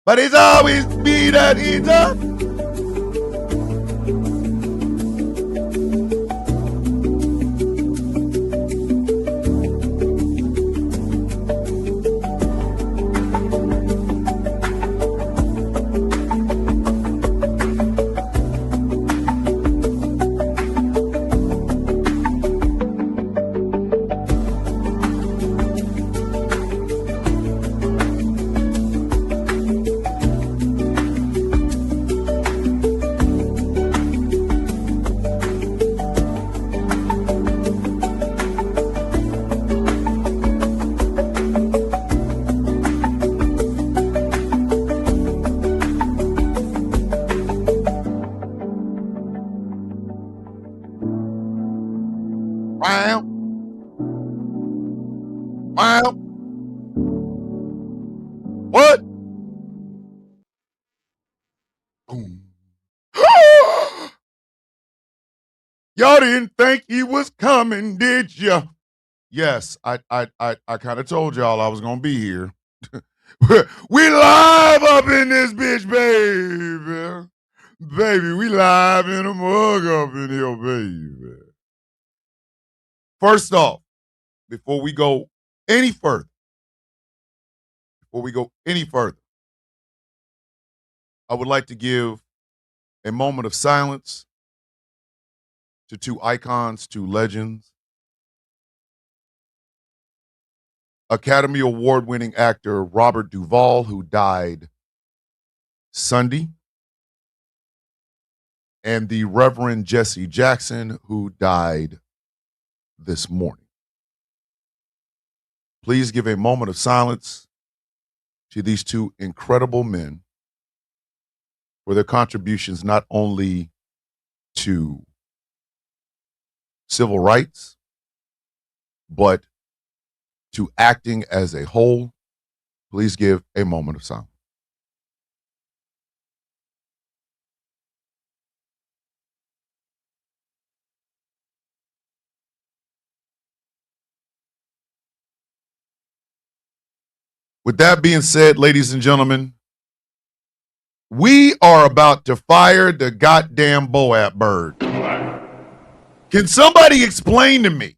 but it's always me that eats up. Wow. Wow. What? Boom. Y'all didn't think he was coming, did ya? Yes, I kind of told y'all I was gonna be here. We live up in this bitch, baby. Baby, we live in a mug up in here, baby. First off, before we go any further, I would like to give a moment of silence to two icons, two legends. Academy Award winning actor Robert Duvall, who died Sunday, and the Reverend Jesse Jackson, who died this morning. Please give a moment of silence to these two incredible men for their contributions not only to civil rights, but to acting as a whole. Please give a moment of silence. With that being said, ladies and gentlemen, we are about to fire the goddamn Boab Bird. Can somebody explain to me,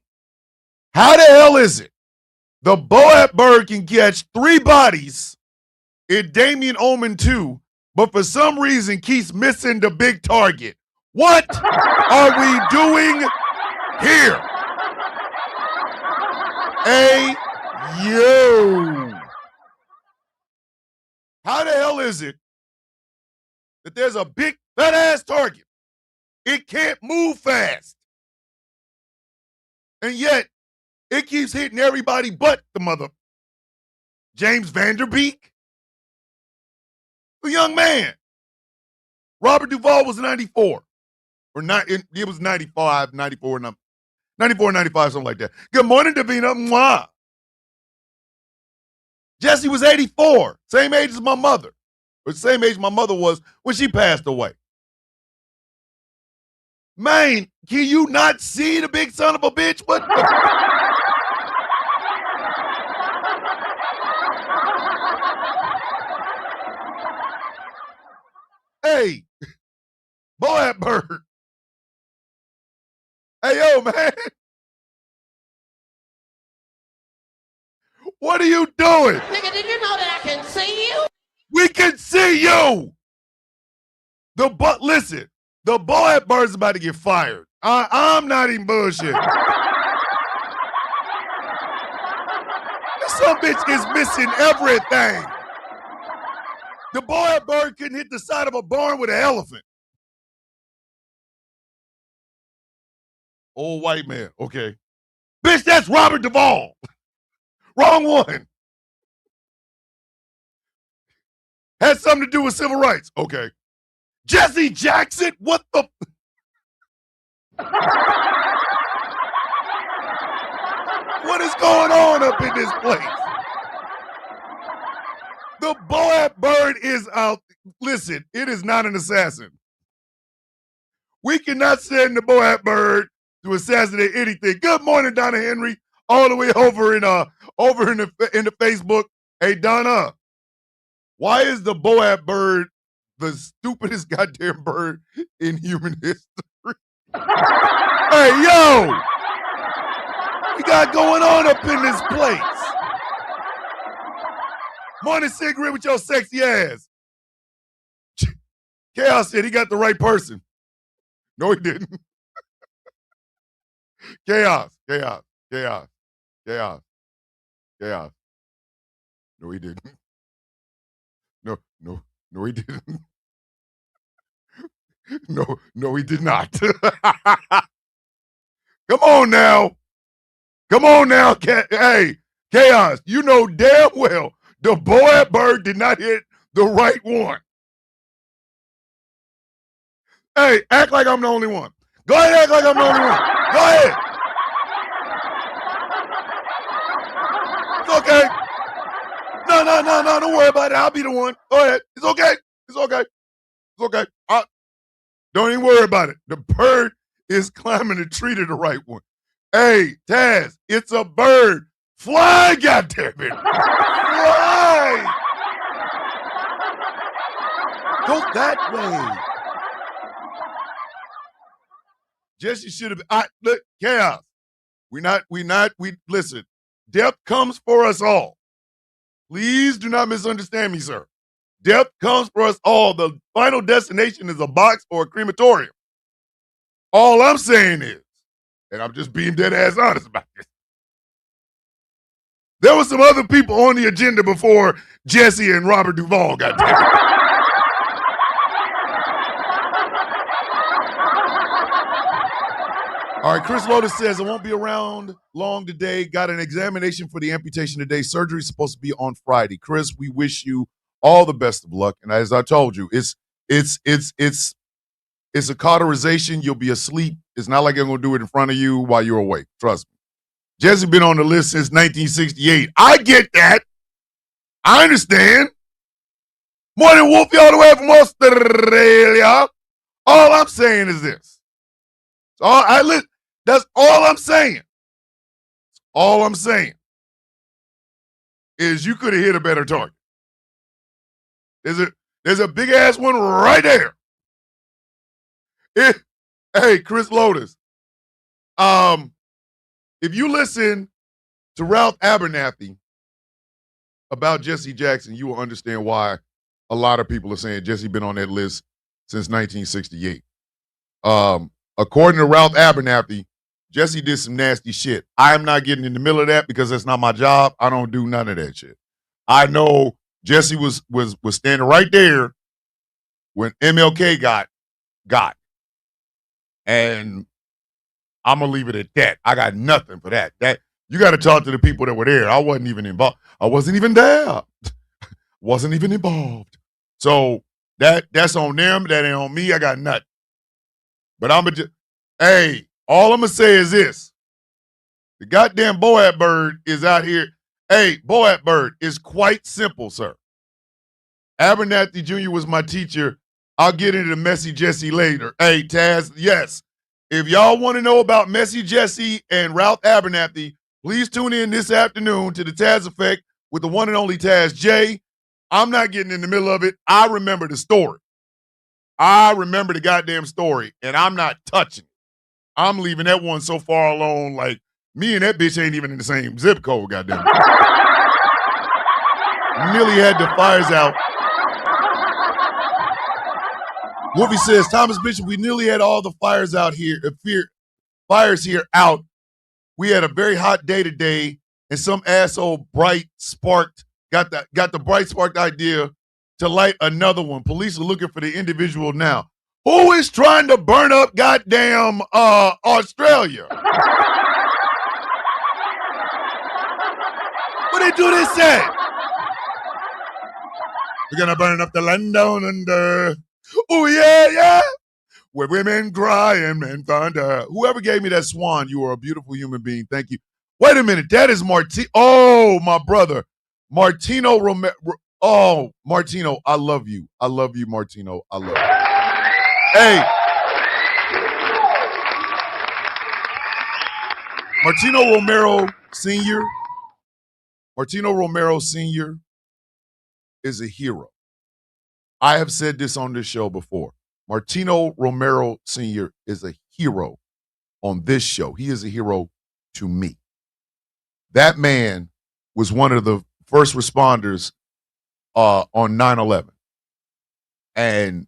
how the hell is it the Boab Bird can catch 3 bodies in Damien Omen 2, but for some reason keeps missing the big target? What are we doing here? Hey, yo. How the hell is it that there's a big fat ass target? It can't move fast. And yet, it keeps hitting everybody but the mother. James Vanderbeek? The young man. Robert Duvall was 94. Or not, it was 95, 94, 94, 95, something like that. Good morning, Davina. Mwah. Jesse was 84, same age as my mother. Or the same age my mother was when she passed away. Man, can you not see the big son of a bitch? What the? Hey, Boab Bird. Hey, yo, man. What are you doing? Nigga, did you know that I can see you? We can see you. Listen, the Boab Bird's about to get fired. I'm not even bullshit. This son bitch is missing everything. The Boab Bird couldn't hit the side of a barn with an elephant. Old white man, okay. Bitch, that's Robert Duvall. Wrong one. Had something to do with civil rights. Okay. Jesse Jackson? What the? What is going on up in this place? The Boab Bird is out. Listen, it is not an assassin. We cannot send the Boab Bird to assassinate anything. Good morning, Donna Henry, all the way over in the Facebook. Hey, Donna, Why is the Boab bird the stupidest goddamn bird in human history? Hey, yo! What we got going on up in this place? Morning cigarette with your sexy ass. Chaos said he got the right person. No, he didn't. Chaos. No, he didn't. No, he didn't. No, he did not. Come on now. Hey, Chaos, you know damn well the Boab bird did not hit the right one. Hey, act like I'm the only one. Go ahead, act like I'm the only one. Go ahead. It's okay. No, don't worry about it. I'll be the one. Go ahead. It's okay. Don't even worry about it. The bird is climbing the tree to the right one. Hey, Taz, it's a bird. Fly, goddammit. Fly. Go that way. Jesse should have been. Look, Chaos. We listen. Death comes for us all. Please do not misunderstand me, sir. Death comes for us all. The final destination is a box or a crematorium. All I'm saying is, and I'm just being dead ass honest about this, there were some other people on the agenda before Jesse and Robert Duvall got taken. All right, Chris Lotus says, I won't be around long today. Got an examination for the amputation today. Surgery is supposed to be on Friday. Chris, we wish you all the best of luck. And as I told you, it's a cauterization. You'll be asleep. It's not like I'm going to do it in front of you while you're awake. Trust me. Jesse been on the list since 1968. I get that. I understand. Morning, Wolfie, all the way from Australia. All I'm saying is this. That's all I'm saying. All I'm saying is you could have hit a better target. There's a big ass one right there. Hey, Chris Lotus. If you listen to Ralph Abernathy about Jesse Jackson, you will understand why a lot of people are saying Jesse been on that list since 1968. According to Ralph Abernathy, Jesse did some nasty shit. I'm not getting in the middle of that because that's not my job. I don't do none of that shit. I know Jesse was standing right there when MLK got. And I'm gonna leave it at that. I got nothing for that. That you got to talk to the people that were there. I wasn't even involved. I wasn't even there. Wasn't even involved. So that's on them. That ain't on me. I got nothing. But hey, all I'm gonna say is this: the goddamn Boab Bird is out here. Hey, Boab Bird is quite simple, sir. Abernathy Jr. was my teacher. I'll get into Messy Jesse later. Hey, Taz, yes. If y'all want to know about Messy Jesse and Ralph Abernathy, please tune in this afternoon to the Taz Effect with the one and only Taz J. I'm not getting in the middle of it. I remember the story. I remember the goddamn story, and I'm not touching it. I'm leaving that one so far alone, like me and that bitch ain't even in the same zip code, goddamn it. Nearly had the fires out. Wolfie says, Thomas Bishop, we nearly had all the fires out here, fires here out. We had a very hot day today, and some asshole got the bright sparked idea to light another one. Police are looking for the individual now. Who is trying to burn up goddamn Australia? What they do this at? We're gonna burn up the land down under. Oh yeah. Where women cry and men thunder. Whoever gave me that swan, you are a beautiful human being. Thank you. Wait a minute, that is Oh, my brother, Martino Romero. Oh, Martino, I love you. I love you, Martino. I love you. Hey. Martino Romero Sr. is a hero. I have said this on this show before. Martino Romero Sr. is a hero on this show. He is a hero to me. That man was one of the first responders on 9/11. And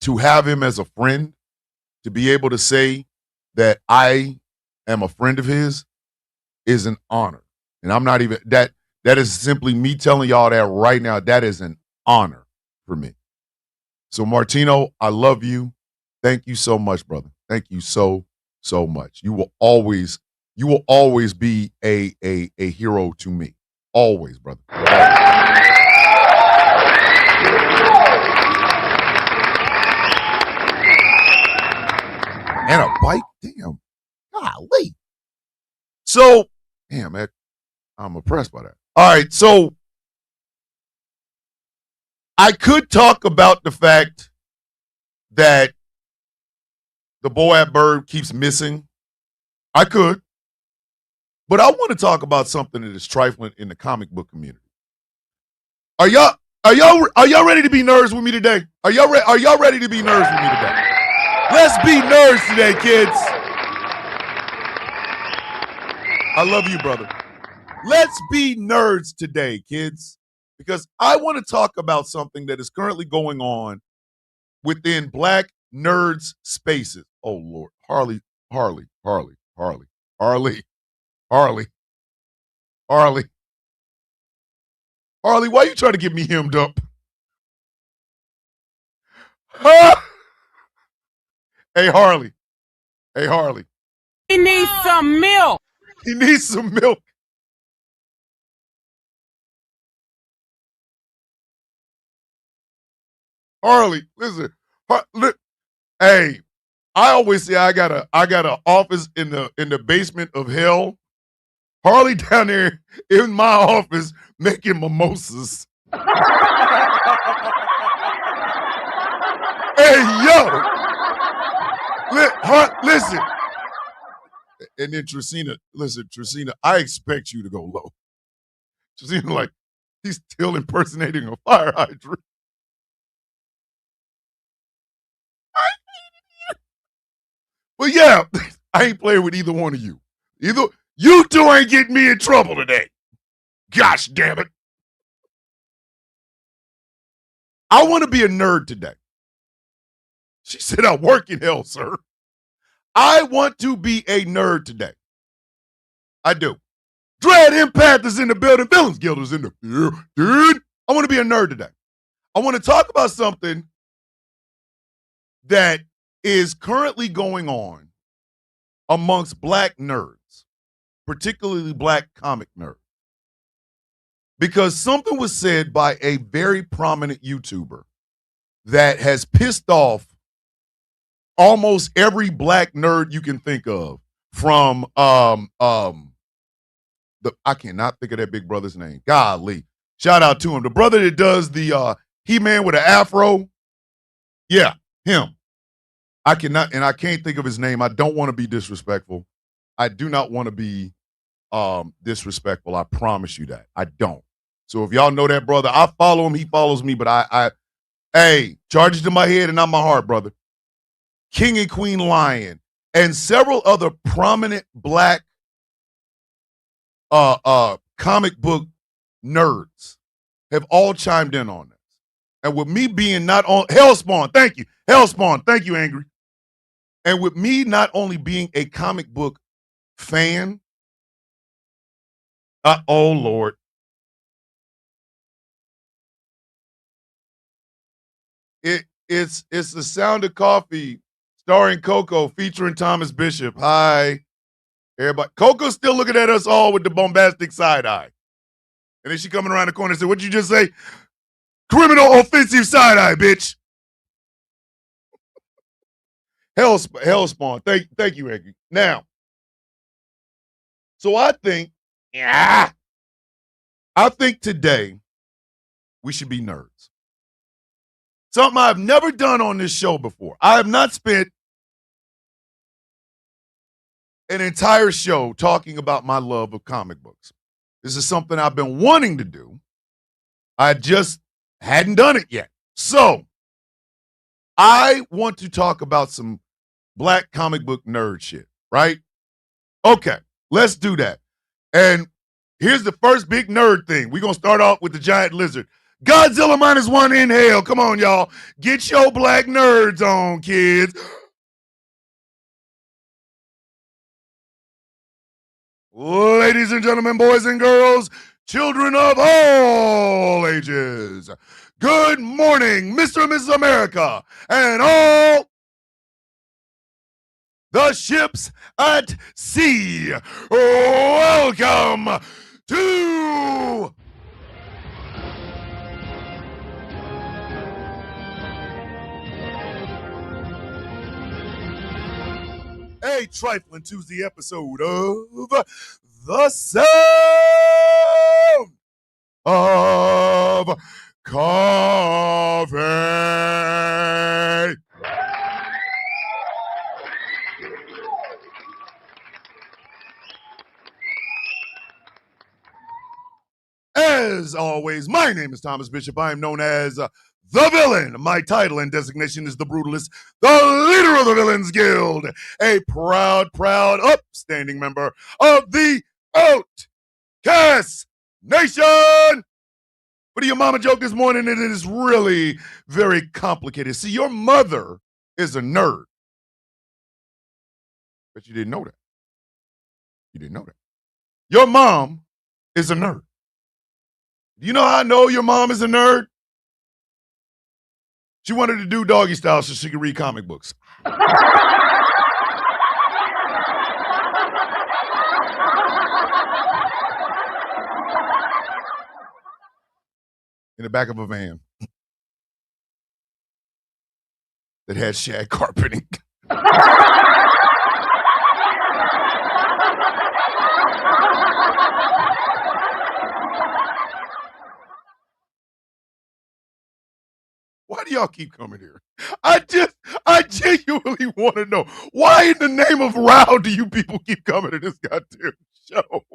to have him as a friend, to be able to say that I am a friend of his is an honor. And I'm not even, that is simply me telling y'all that right now. That is an honor for me. So Martino, I love you. Thank you so much, brother. Thank you so much. You will always be a hero to me. Always, brother. Always. And a bike? Damn. Golly. So, damn, man, I'm impressed by that. All right, so I could talk about the fact that the Boab Bird keeps missing. I could. But I want to talk about something that is trifling in the comic book community. Are y'all ready to be nerds with me today? Are y'all ready to be nerds with me today? Let's be nerds today, kids. I love you, brother. Let's be nerds today, kids, because I want to talk about something that is currently going on within Black nerds spaces. Oh, Lord. Harley. Harley, why you trying to get me hemmed up? Huh? Hey, Harley. He needs some milk. He needs some milk. Harley, listen. Hey, I always say I got an office in the basement of hell. Harley down there in my office making mimosas. Hey, yo. Listen. And then Tracina, I expect you to go low. Tracina, like, he's still impersonating a fire hydrant. But yeah, I ain't playing with either one of you. Either you two ain't getting me in trouble today. Gosh damn it. I want to be a nerd today. She said, I work in hell, sir. I want to be a nerd today. I do. Dread Empath is in the building. Villains Guild is in the dude. I want to be a nerd today. I want to talk about something that is currently going on amongst Black nerds, particularly Black comic nerds. Because something was said by a very prominent YouTuber that has pissed off almost every Black nerd you can think of, from I cannot think of that big brother's name. Golly. Shout out to him. The brother that does the He-Man with an afro. Yeah, him. I can't think of his name. I don't want to be disrespectful. I do not want to be disrespectful. I promise you that. I don't. So if y'all know that brother, I follow him, he follows me, but hey, charges to my head and not my heart, brother. King and Queen Lion and several other prominent Black comic book nerds have all chimed in on this. And with me being not on Hellspawn, thank you. Hellspawn, thank you, Angry. And with me not only being a comic book fan, oh Lord. It's The Sound of Coffee starring Coco featuring Thomas Bishop. Hi, everybody. Coco's still looking at us all with the bombastic side eye. And then she coming around the corner and said, what'd you just say? Criminal offensive side eye, bitch. Hellspawn. Thank you, Angry. Now, so I think today we should be nerds. Something I've never done on this show before. I have not spent an entire show talking about my love of comic books. This is something I've been wanting to do. I just hadn't done it yet. So I want to talk about some black comic book nerd shit, right? Okay, let's do that. And here's the first big nerd thing. We're going to start off with the giant lizard. Godzilla -1 inhale. Come on, y'all. Get your black nerds on, kids. Ladies and gentlemen, boys and girls, children of all ages, good morning, Mr. and Mrs. America, and all the ships at sea. Welcome to a trifling Tuesday episode of The Sound of Coffee. As always, my name is Thomas Bishop. I am known as the Villain. My title and designation is the Brutalist, the leader of the Villains Guild, a proud, upstanding member of the Outcast Nation. But your mama joke this morning, and it is really very complicated. See, your mother is a nerd. But you didn't know that. You didn't know that. Your mom is a nerd. Do you know how I know your mom is a nerd? She wanted to do doggy style so she could read comic books. In the back of a van that had shag carpeting. Why do y'all keep coming here? I genuinely want to know, why in the name of Row do you people keep coming to this goddamn show?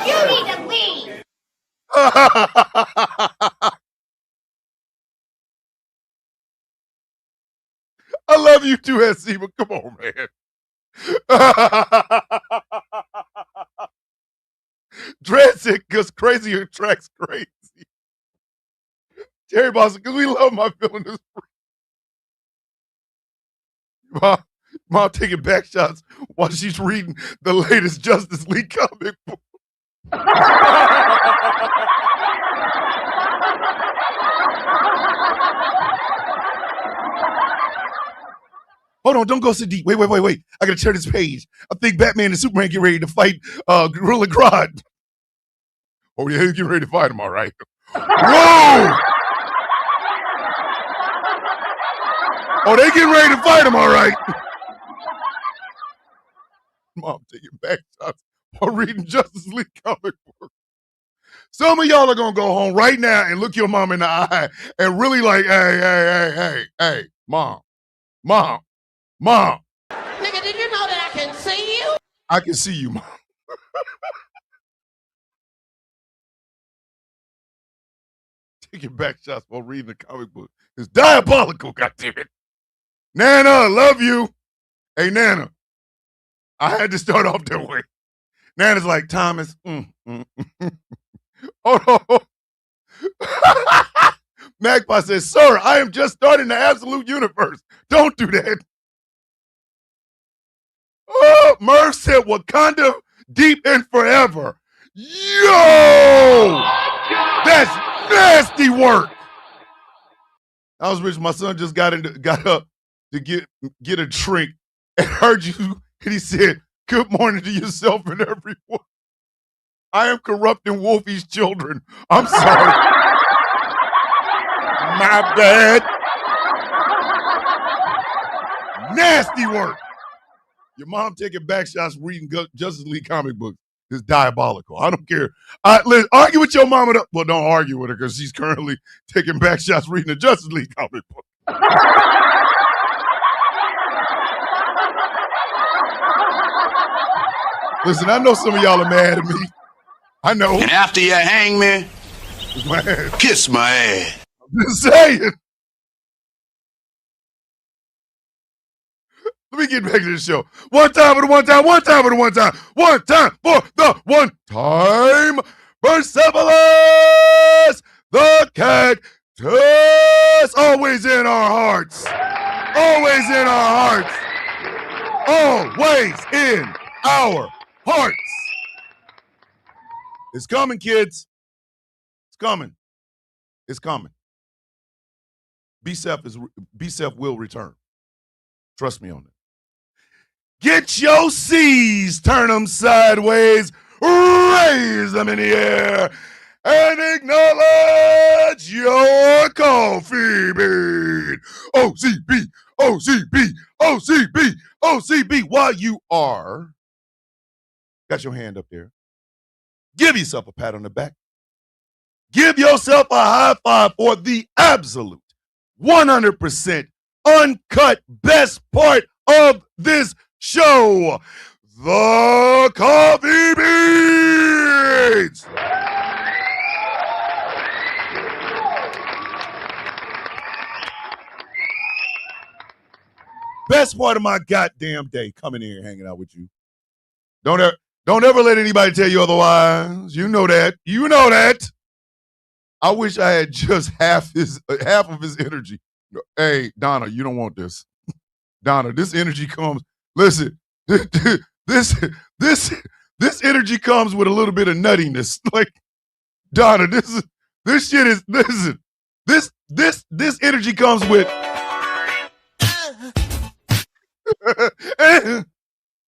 You need to leave. I love you too, SC, but come on, man. Dressing because crazy attracts crazy. Terry Boston, because we love my feeling is free. Mom taking back shots while she's reading the latest Justice League comic book. Hold on, don't go so deep. Wait. I gotta turn this page. I think Batman and Superman get ready to fight Gorilla Grodd. Oh yeah, he's getting ready to fight him, all right. Whoa! Oh, they getting ready to fight him, all right. Mom taking back shots while reading Justice League comic book. Some of y'all are gonna go home right now and look your mom in the eye and really like, hey, mom. Nigga, did you know that I can see you? I can see you, mom. Taking back shots while reading the comic book is diabolical, goddammit. Nana, love you. Hey, Nana, I had to start off that way. Nana's like, Thomas, Oh, no. Magpie says, sir, I am just starting the absolute universe. Don't do that. Oh, Murph said Wakanda deep and forever. Yo! That's nasty work. I was rich. My son just got up to get a drink and heard you, and he said, good morning to yourself and everyone. I am corrupting Wolfie's children. I'm sorry. My bad. Nasty work. Your mom taking back shots reading Justice League comic books is diabolical. I don't care. Listen, argue with your mama. Well, don't argue with her because she's currently taking back shots reading the Justice League comic book. Listen, I know some of y'all are mad at me. I know. And after you hang me, kiss my ass. I'm just saying. Let me get back to the show. One time for the one time, one time for the one time, one time for the one time. Persepolis, the cactus, always in our hearts. Always in our hearts. Always in our hearts. It's coming, kids. It's coming. It's coming. BSEF will return. Trust me on that. Get your C's, turn them sideways, raise them in the air, and acknowledge your coffee bean. OCB, OCB, OCB, OCB. While you are, got your hand up there, give yourself a pat on the back. Give yourself a high five for the absolute 100% uncut best part of this show, the coffee beans. Best part of my goddamn day coming here hanging out with you. Don't ever let anybody tell you otherwise. You know that. You know that. I wish I had just half of his energy. Hey, Donna, you don't want this. Donna, this energy comes. Listen, this energy comes with a little bit of nuttiness. Like, Donna, this shit is, listen, this energy comes with.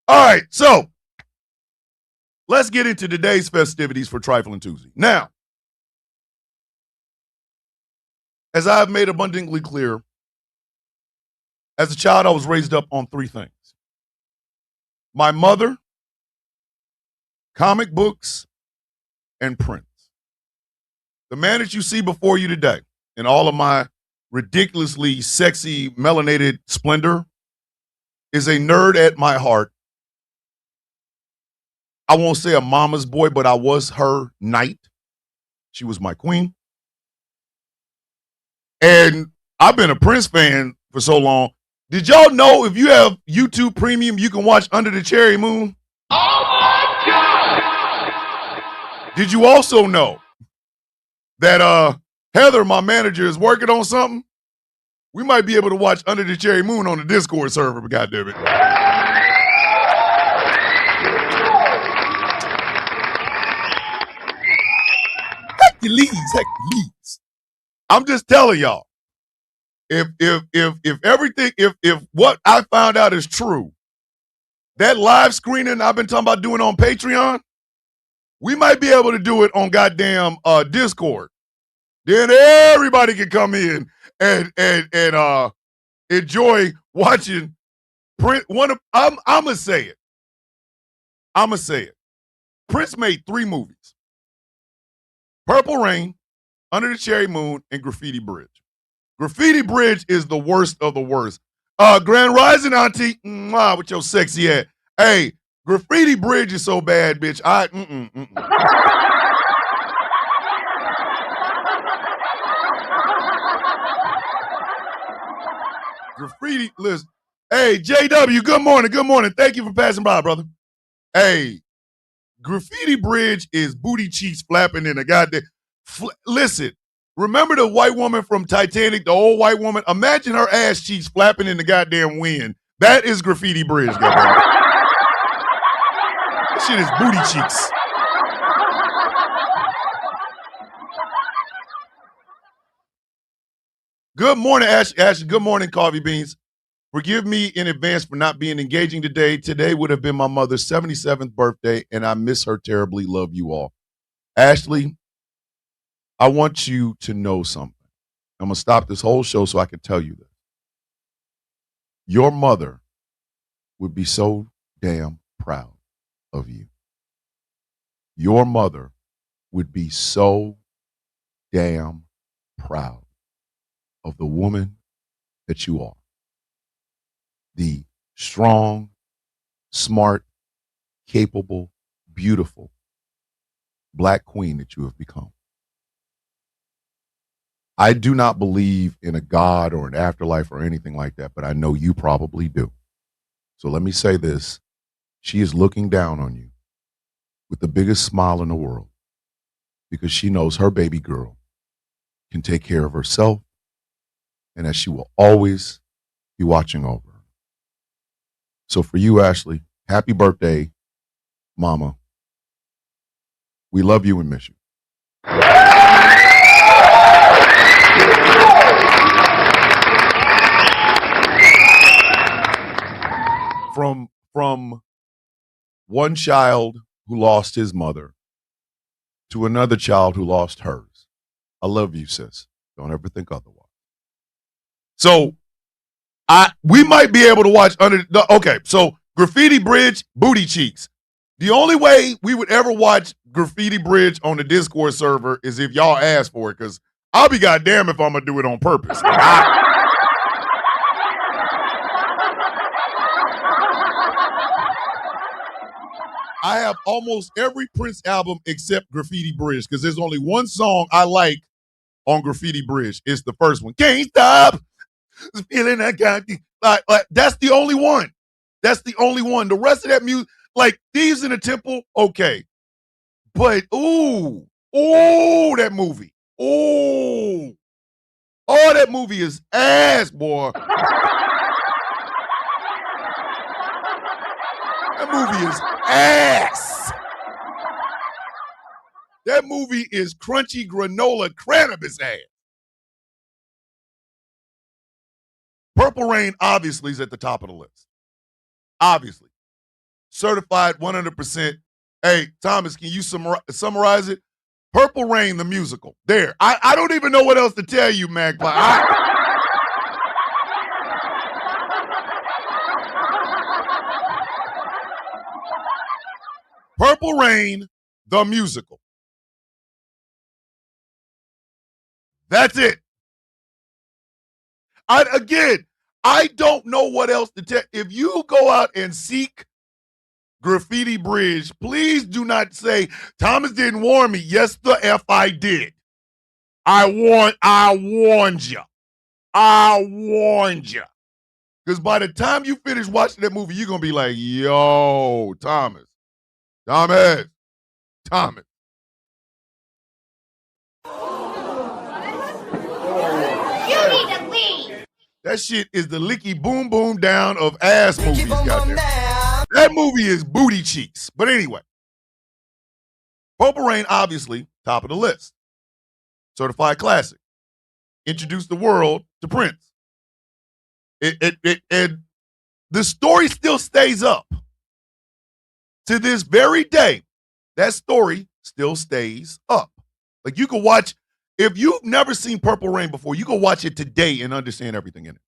All right, so let's get into today's festivities for Trifling Tuesday. Now, as I've made abundantly clear, as a child, I was raised up on three things. My mother, comic books, and prints. The man that you see before you today, in all of my ridiculously sexy melanated splendor, is a nerd at my heart. I won't say a mama's boy, but I was her knight. She was my queen. And I've been a Prince fan for so long. Did y'all know if you have YouTube Premium, you can watch Under the Cherry Moon? Oh my God! Did you also know that Heather, my manager, is working on something? We might be able to watch Under the Cherry Moon on the Discord server, but goddamn it. Hercules. I'm just telling y'all. If what I found out is true, that live screening I've been talking about doing on Patreon, we might be able to do it on goddamn Discord. Then everybody can come in and enjoy watching Prince. I'm gonna say it. Prince made 3 movies: Purple Rain, Under the Cherry Moon, and Graffiti Bridge. Graffiti Bridge is the worst of the worst. Grand Rising Auntie, with your sexy ass. Hey, Graffiti Bridge is so bad, bitch. Graffiti, listen. Hey, JW, good morning, good morning. Thank you for passing by, brother. Hey, Graffiti Bridge is booty cheeks flapping in a goddamn. Listen. Remember the white woman from Titanic, the old white woman? Imagine her ass cheeks flapping in the goddamn wind. That is Graffiti Bridge, goddamn. That shit is booty cheeks. Good morning, Ash. Good morning, Coffee Beans. Forgive me in advance for not being engaging today. Today would have been my mother's 77th birthday, and I miss her terribly. Love you all. Ashley, I want you to know something. I'm going to stop this whole show so I can tell you this. Your mother would be so damn proud of you. Your mother would be so damn proud of the woman that you are. The strong, smart, capable, beautiful Black queen that you have become. I do not believe in a God or an afterlife or anything like that, but I know you probably do. So let me say this. She is looking down on you with the biggest smile in the world because she knows her baby girl can take care of herself and that she will always be watching over her. So for you, Ashley, happy birthday, Mama. We love you and miss you. From one child who lost his mother to another child who lost hers. I love you, sis. Don't ever think otherwise. So we might be able to watch so Graffiti Bridge, Booty Cheeks. The only way we would ever watch Graffiti Bridge on the Discord server is if y'all ask for it, because I'll be goddamn if I'm gonna do it on purpose. I have almost every Prince album except Graffiti Bridge because there's only one song I like on Graffiti Bridge. It's the first one. Can't stop feeling I got like that's the only one. That's the only one. The rest of that music, like Thieves in the Temple, okay. But that movie. That movie is ass, boy. That movie is ass. That movie is crunchy granola cannabis ass. Purple Rain obviously is at the top of the list. Obviously. Certified 100%. Hey, Thomas, can you summarize it? Purple Rain, the musical. There. I don't even know what else to tell you, Magpie. Purple Rain, the musical. That's it. I don't know what else to tell. If you go out and seek Graffiti Bridge, please do not say, Thomas didn't warn me. Yes, the F I did. I warned you. I warned you. Because by the time you finish watching that movie, you're going to be like, yo, Thomas. You need to leave. That shit is the licky boom boom down of ass movies. That movie is booty cheeks. But anyway, Purple Rain, obviously, top of the list. Certified classic. Introduced the world to Prince. And the story still stays up. To this very day, that story still stays up. Like you can watch, if you've never seen Purple Rain before, you can watch it today and understand everything in it.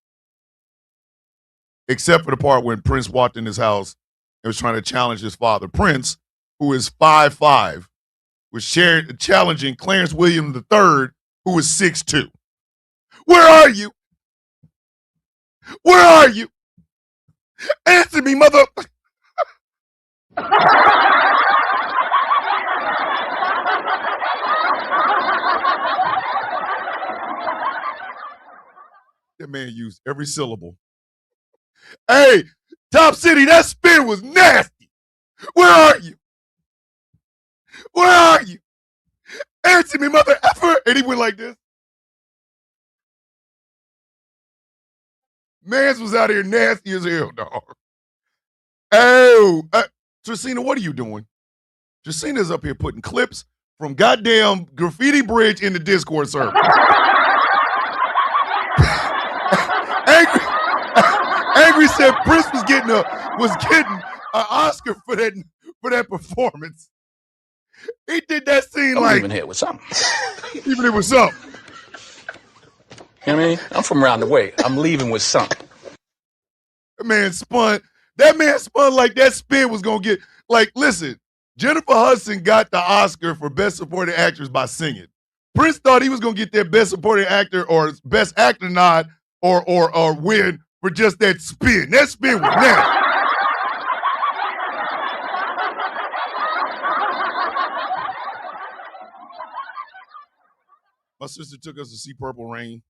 Except for the part when Prince walked in his house and was trying to challenge his father. Prince, who is 5'5", was challenging Clarence William III, who was 6'2". Where are you? Where are you? Answer me, mother. That man used every syllable. Hey, Top City, that spin was nasty. Where are you? Where are you? Answer me, mother effer. And he went like this. Mans was out here nasty as hell, dog. Oh, Tracina, what are you doing? Tracina's up here putting clips from goddamn Graffiti Bridge in the Discord server. Angry said Prince was getting an Oscar for that performance. He did that scene I'm leaving here with something. Even it was something. You know what I mean? I'm from around the way. I'm leaving with something. That man spun like that spin was gonna get like. Listen, Jennifer Hudson got the Oscar for Best Supporting Actress by singing. Prince thought he was gonna get that Best Supporting Actor or Best Actor nod or win for just that spin. That spin was nasty. My sister took us to see Purple Rain.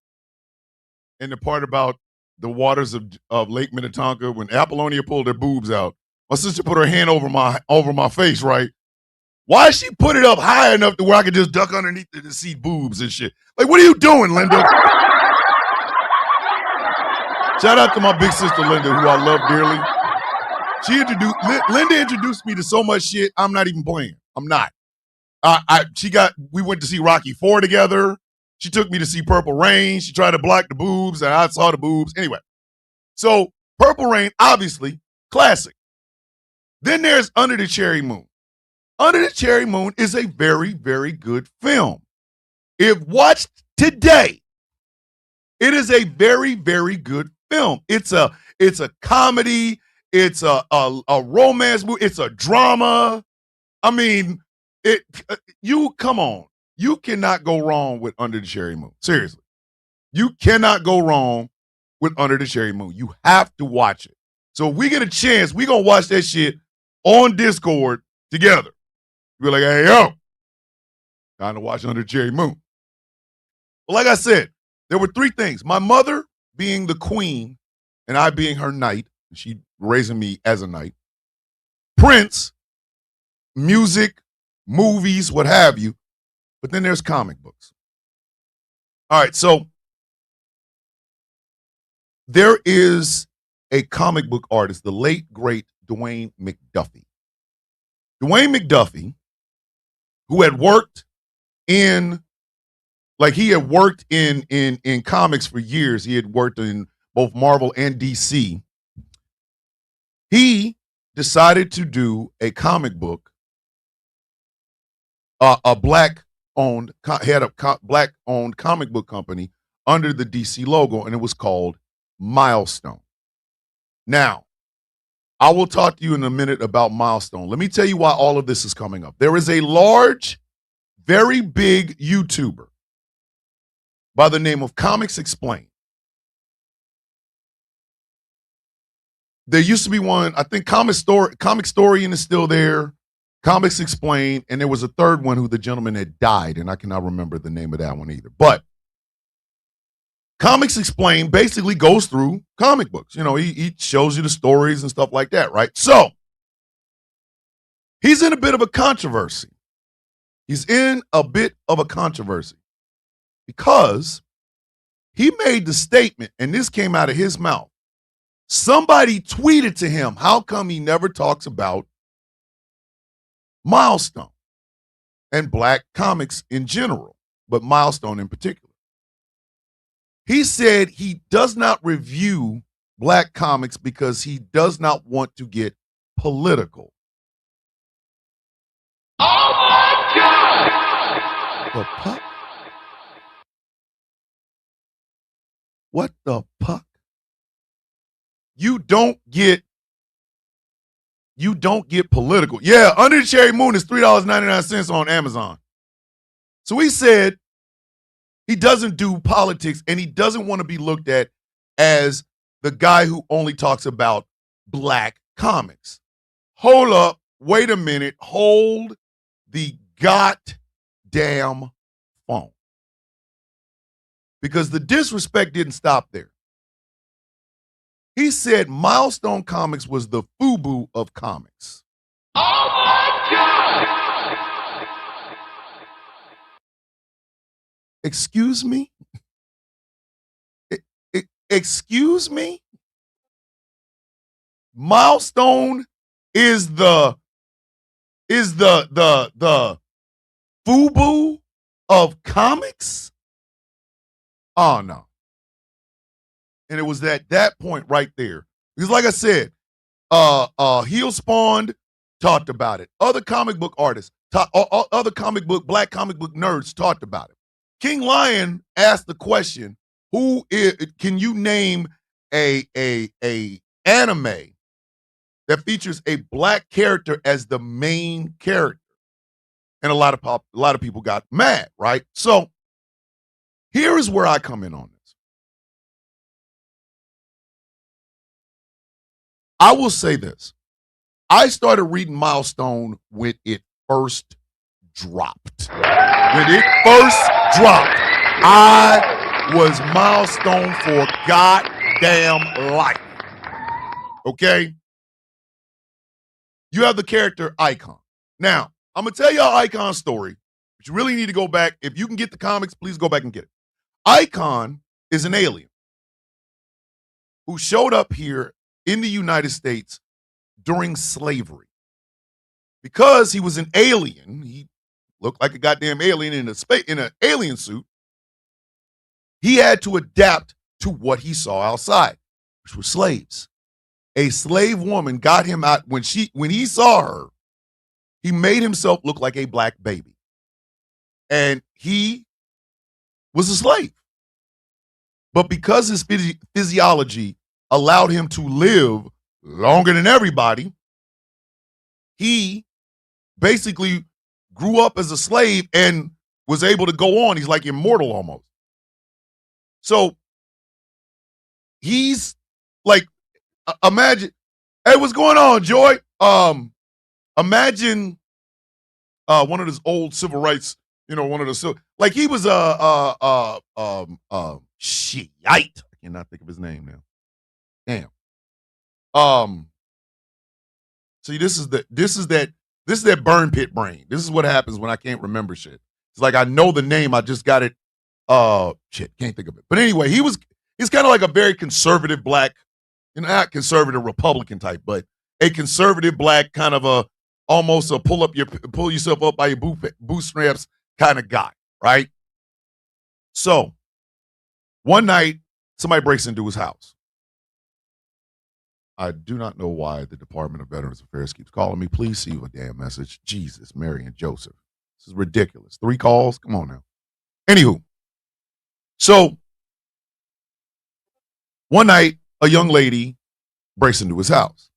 And the part about the waters of Lake Minnetonka, when Apollonia pulled her boobs out, my sister put her hand over my face, right? Why she put it up high enough to where I could just duck underneath it and see boobs and shit? Like, what are you doing, Linda? Shout out to my big sister, Linda, who I love dearly. Linda introduced me to so much shit, I'm not even playing. I'm not. We went to see Rocky IV together. She took me to see Purple Rain. She tried to block the boobs, and I saw the boobs. Anyway, so Purple Rain, obviously, classic. Then there's Under the Cherry Moon. Under the Cherry Moon is a very, very good film. If watched today, it is a very, very good film. It's a comedy. It's a romance movie. It's a drama. I mean, come on. You cannot go wrong with Under the Cherry Moon. Seriously. You cannot go wrong with Under the Cherry Moon. You have to watch it. So if we get a chance, we're going to watch that shit on Discord together. We're like, hey, yo, time to watch Under the Cherry Moon. Well, like I said, there were three things. My mother being the queen and I being her knight. She raising me as a knight. Prince, music, movies, what have you. But then there's comic books. All right, so there is a comic book artist, the late, great Dwayne McDuffie. Dwayne McDuffie, who had worked in comics for years. He had worked in both Marvel and DC. He decided to do a comic book, a black-owned comic book company under the DC logo, and it was called Milestone. Now, I will talk to you in a minute about Milestone. Let me tell you why all of this is coming up. There is a large, very big YouTuber by the name of Comics Explained. There used to be one, I think Comic Storian is still there, Comics Explained, and there was a third one who the gentleman had died, and I cannot remember the name of that one either. But Comics Explained basically goes through comic books. You know, he shows you the stories and stuff like that, right? So he's in a bit of a controversy. Because he made the statement, and this came out of his mouth. Somebody tweeted to him, how come he never talks about Milestone and black comics in general, but Milestone in particular? He said he does not review black comics because he does not want to get political. Oh my God! The puck? What the puck? You don't get political. Yeah, Under the Cherry Moon is $3.99 on Amazon. So he said he doesn't do politics and he doesn't want to be looked at as the guy who only talks about black comics. Hold up. Wait a minute. Hold the goddamn phone. Because the disrespect didn't stop there. He said Milestone Comics was the FUBU of comics. Oh my God! Excuse me? Excuse me? Milestone is the FUBU of comics? Oh no. And it was at that point right there. Because like I said, Heel Spawned talked about it. Other comic book artists, black comic book nerds talked about it. King Lion asked the question, can you name a anime that features a black character as the main character? And a lot of people got mad, right? So here is where I come in on this. I will say this. I started reading Milestone when it first dropped. I was Milestone for goddamn life. Okay? You have the character Icon. Now, I'm going to tell you our Icon story, but you really need to go back. If you can get the comics, please go back and get it. Icon is an alien who showed up here in the United States during slavery. Because he was an alien, he looked like a goddamn alien in an alien suit. He had to adapt to what he saw outside, which were slaves. A slave woman got him out when he saw her. He made himself look like a black baby, and he was a slave. But because his physiology allowed him to live longer than everybody, he basically grew up as a slave and was able to go on. He's like immortal almost. So he's like, imagine, hey, what's going on, Joy? Imagine one of those old civil rights, one of the like he was shit. I cannot think of his name now. Damn. See, this is that burn pit brain. This is what happens when I can't remember shit. It's like I know the name, I just got it. Shit, can't think of it. But anyway, he's kind of like a very conservative black, not conservative Republican type, but a conservative black kind of almost a pull yourself up by your bootstraps kind of guy, right? So one night, somebody breaks into his house. I do not know why the Department of Veterans Affairs keeps calling me. Please leave a damn message. Jesus, Mary, and Joseph. This is ridiculous. 3 calls? Come on now. Anywho, so one night, a young lady breaks into his house.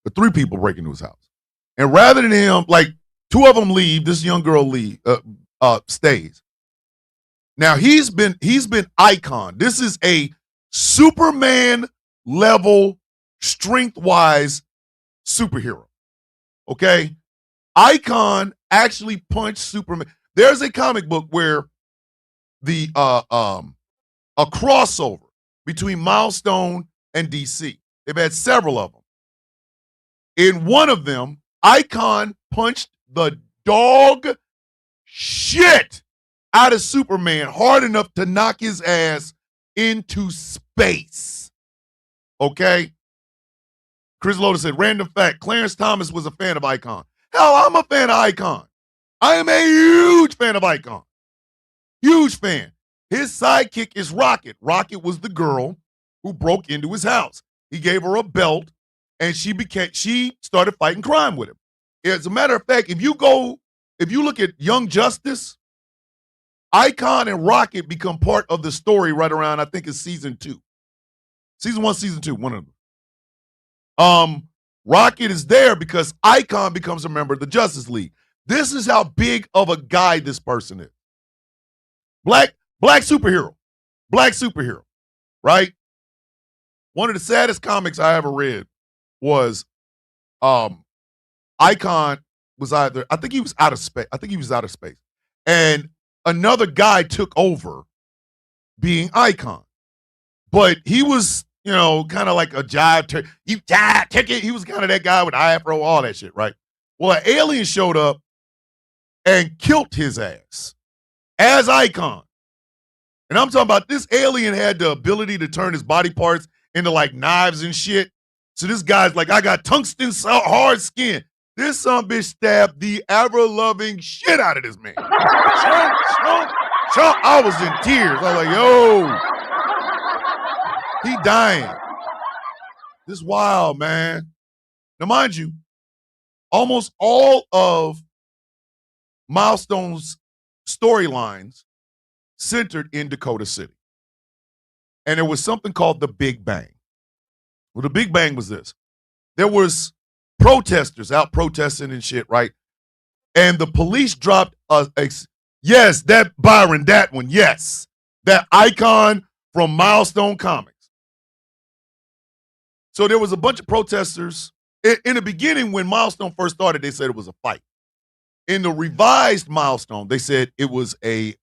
The 3 people break into his house. And rather than him, like 2 of them leave, this young girl stays. Now he's been Icon. This is a Superman level strength-wise superhero. Okay? Icon actually punched Superman. There's a comic book where the a crossover between Milestone and DC. They've had several of them. In one of them, Icon punched the dog shit out of Superman hard enough to knock his ass into space. Okay? Chris Loder said, random fact, Clarence Thomas was a fan of Icon. Hell, I'm a fan of Icon. I am a huge fan of Icon. Huge fan. His sidekick is Rocket. Rocket was the girl who broke into his house. He gave her a belt, and she started fighting crime with him. As a matter of fact, if you look at Young Justice, Icon and Rocket become part of the story right around, I think it's season 2. Season 1, season 2, one of them. Rocket is there because Icon becomes a member of the Justice League. This is how big of a guy this person is. Black superhero. Black superhero, right? One of the saddest comics I ever read was Icon was I think he was out of space. And another guy took over being Icon. But he was, kind of like a jive. You jive ticket. He was kind of that guy with afro, all that shit, right? Well, an alien showed up and killed his ass as Icon. And I'm talking about this alien had the ability to turn his body parts into like knives and shit. So this guy's like, I got tungsten hard skin. This son bitch stabbed the ever-loving shit out of this man. I was in tears. I was like, yo, he dying. This wild, man. Now, mind you, almost all of Milestone's storylines centered in Dakota City. And there was something called the Big Bang. Well, the Big Bang was this. There was protesters out protesting and shit, right? And the police dropped yes, that Byron, that one, yes. That Icon from Milestone Comics. So there was a bunch of protesters. In the beginning, when Milestone first started, they said it was a fight. In the revised Milestone, they said it was a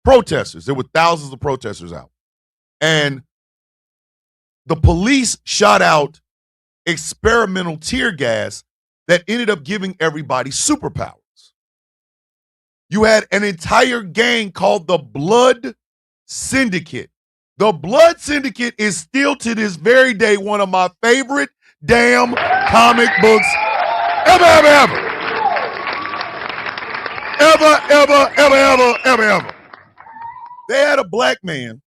protesters. There were thousands of protesters out. And the police shot out experimental tear gas that ended up giving everybody superpowers. You had an entire gang called the Blood Syndicate. The Blood Syndicate is still to this very day one of my favorite damn comic books ever. Ever. They had a black man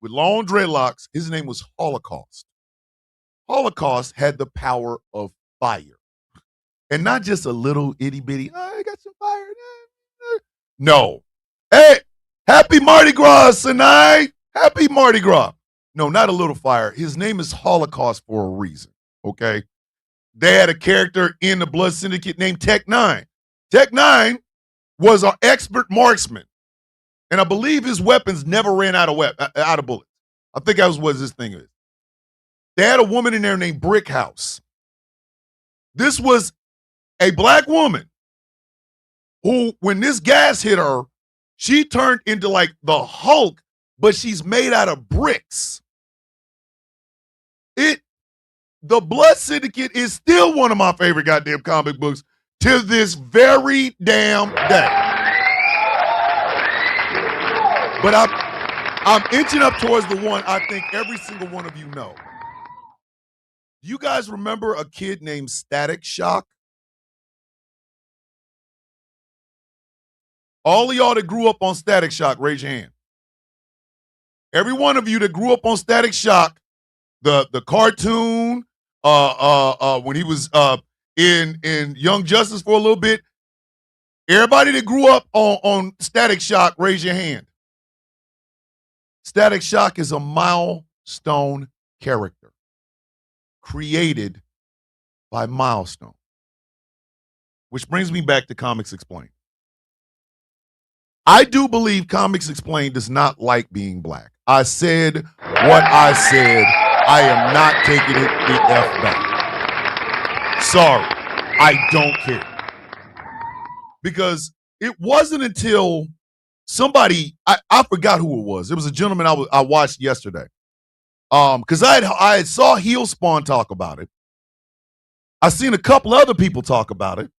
with long dreadlocks. His name was Holocaust. Holocaust had the power of fire. And not just a little itty bitty, oh, I got some fire. No. Hey, happy Mardi Gras tonight. Happy Mardi Gras. No, not a little fire. His name is Holocaust for a reason, okay? They had a character in the Blood Syndicate named Tech 9. Tech 9 was an expert marksman. And I believe his weapons never ran out of bullets. I think that was what his thing is. They had a woman in there named Brickhouse. This was a black woman who, when this gas hit her, she turned into like the Hulk, but she's made out of bricks. The Blood Syndicate is still one of my favorite goddamn comic books to this very damn day. But I'm inching up towards the one I think every single one of you know. You guys remember a kid named Static Shock? All of y'all that grew up on Static Shock, raise your hand. Every one of you that grew up on Static Shock, the cartoon, when he was in Young Justice for a little bit, everybody that grew up on Static Shock, raise your hand. Static Shock is a Milestone character created by Milestone. Which brings me back to Comics Explained. I do believe Comics Explained does not like being black. I said what I said. I am not taking it the F back. Sorry. I don't care. Because it wasn't until somebody, I forgot who it was. It was a gentleman I watched yesterday. Because I saw Heel Spawn talk about it. I seen a couple other people talk about it.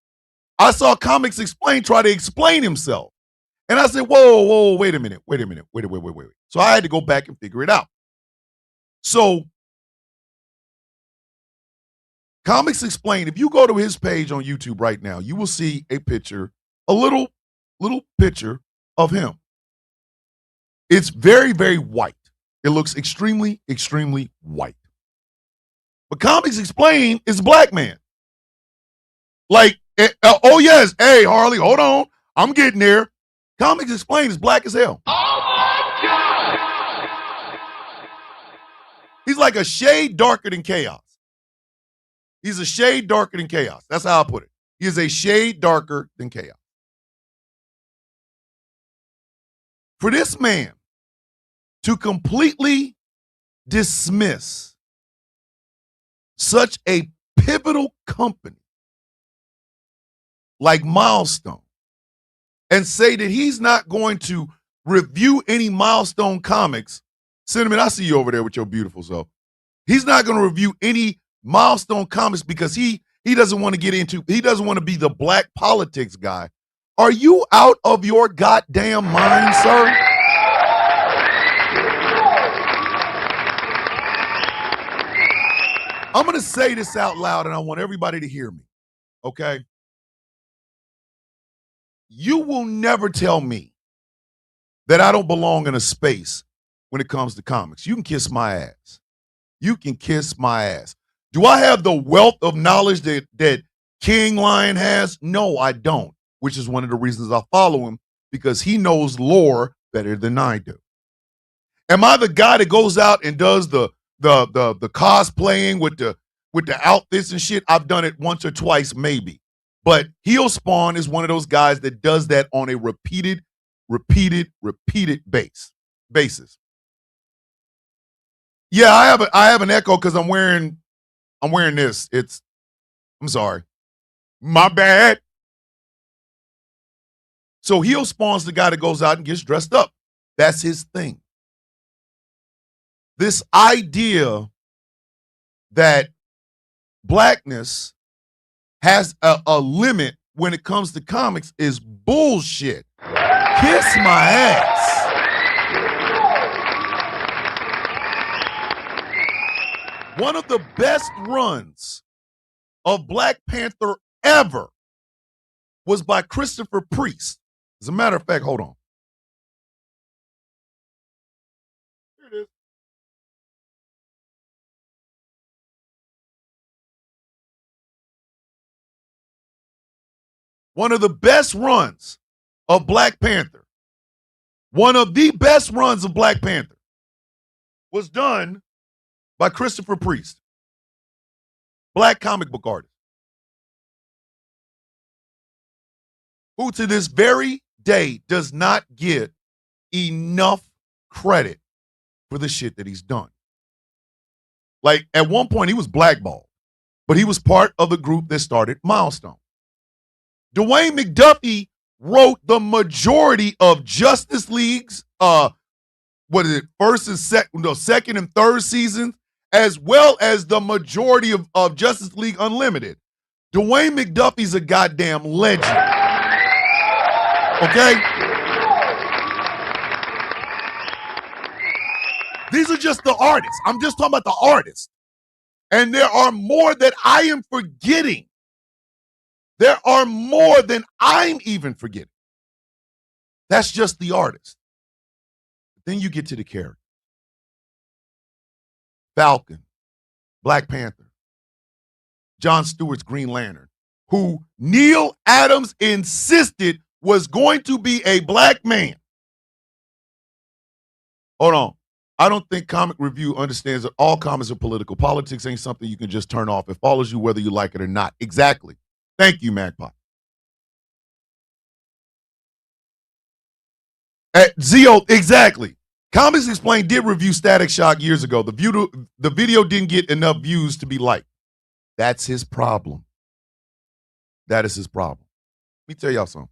I saw Comics Explained try to explain himself. And I said, whoa, wait a minute. Wait. So I had to go back and figure it out. So Comics Explained, if you go to his page on YouTube right now, you will see a picture, a little picture of him. It's very, very white. It looks extremely, extremely white. But Comics Explained is a black man. Like, oh yes, hey, Harley, hold on. I'm getting there. Comics Explained is black as hell. Oh my God! He's like a shade darker than Chaos. He's a shade darker than Chaos. That's how I put it. He is a shade darker than Chaos. For this man to completely dismiss such a pivotal company like Milestone and say that he's not going to review any Milestone comics. Cinnamon, I see you over there with your beautiful self. He's not going to review any Milestone comics because he doesn't want to he doesn't want to be the black politics guy. Are you out of your goddamn mind, sir? I'm going to say this out loud and I want everybody to hear me, okay? You will never tell me that I don't belong in a space when it comes to comics. You can kiss my ass. You can kiss my ass. Do I have the wealth of knowledge that King Lion has? No, I don't, which is one of the reasons I follow him, because he knows lore better than I do. Am I the guy that goes out and does the cosplaying with the outfits and shit? I've done it once or twice, maybe. But Heel Spawn is one of those guys that does that on a repeated basis. Yeah, I have an echo because I'm wearing this. I'm sorry. My bad. So he'll spawns the guy that goes out and gets dressed up. That's his thing. This idea that blackness has a limit when it comes to comics is bullshit. Kiss my ass. One of the best runs of Black Panther ever was by Christopher Priest. As a matter of fact, hold on. Here it is. One of the best runs of Black Panther, one of the best runs of Black Panther was done by Christopher Priest, Black comic book artist, who to this very day does not get enough credit for the shit that he's done. Like, at one point, he was blackballed, but he was part of the group that started Milestone. Dwayne McDuffie wrote the majority of Justice League's, second and third seasons, as well as the majority of Justice League Unlimited. Dwayne McDuffie's a goddamn legend. Okay? These are just the artists. I'm just talking about the artists. And there are more that I am forgetting. There are more than I'm even forgetting. That's just the artist. Then you get to the character. Falcon, Black Panther, John Stewart's Green Lantern, who Neil Adams insisted was going to be a black man. Hold on. I don't think Comic Review understands that all comics are political. Politics ain't something you can just turn off. It follows you whether you like it or not. Exactly. Thank you, Magpie. Zio, exactly. Comics Explained did review Static Shock years ago. The video didn't get enough views to be liked. That's his problem. That is his problem. Let me tell y'all something.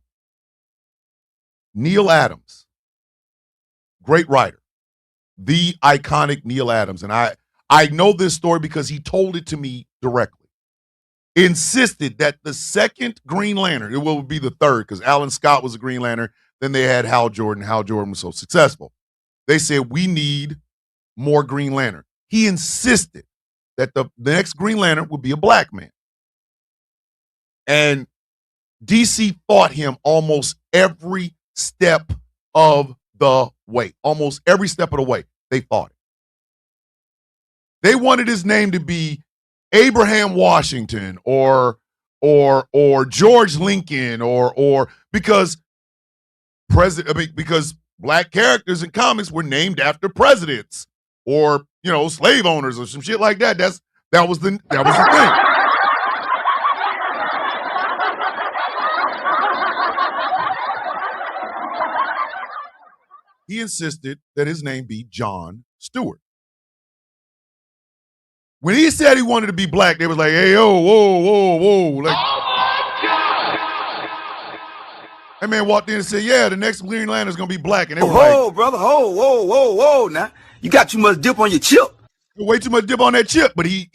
Neil Adams, great writer, the iconic Neil Adams, and I know this story because he told it to me directly, insisted that the second Green Lantern, it will be the third because Alan Scott was a Green Lantern, then they had Hal Jordan. Hal Jordan was so successful. They said, we need more Green Lantern. He insisted that the next Green Lantern would be a black man. And DC fought him almost every step of the way. Almost every step of the way, they fought it. They wanted his name to be Abraham Washington or George Lincoln or because because black characters in comics were named after presidents or, slave owners or some shit like that. That was the thing. He insisted that his name be John Stewart. When he said he wanted to be black, they was like, hey, oh, whoa. Like, that man walked in and said, yeah, the next Green Lantern is going to be black. And they were like, brother, whoa. Now, you got too much dip on your chip. Way too much dip on that chip, but he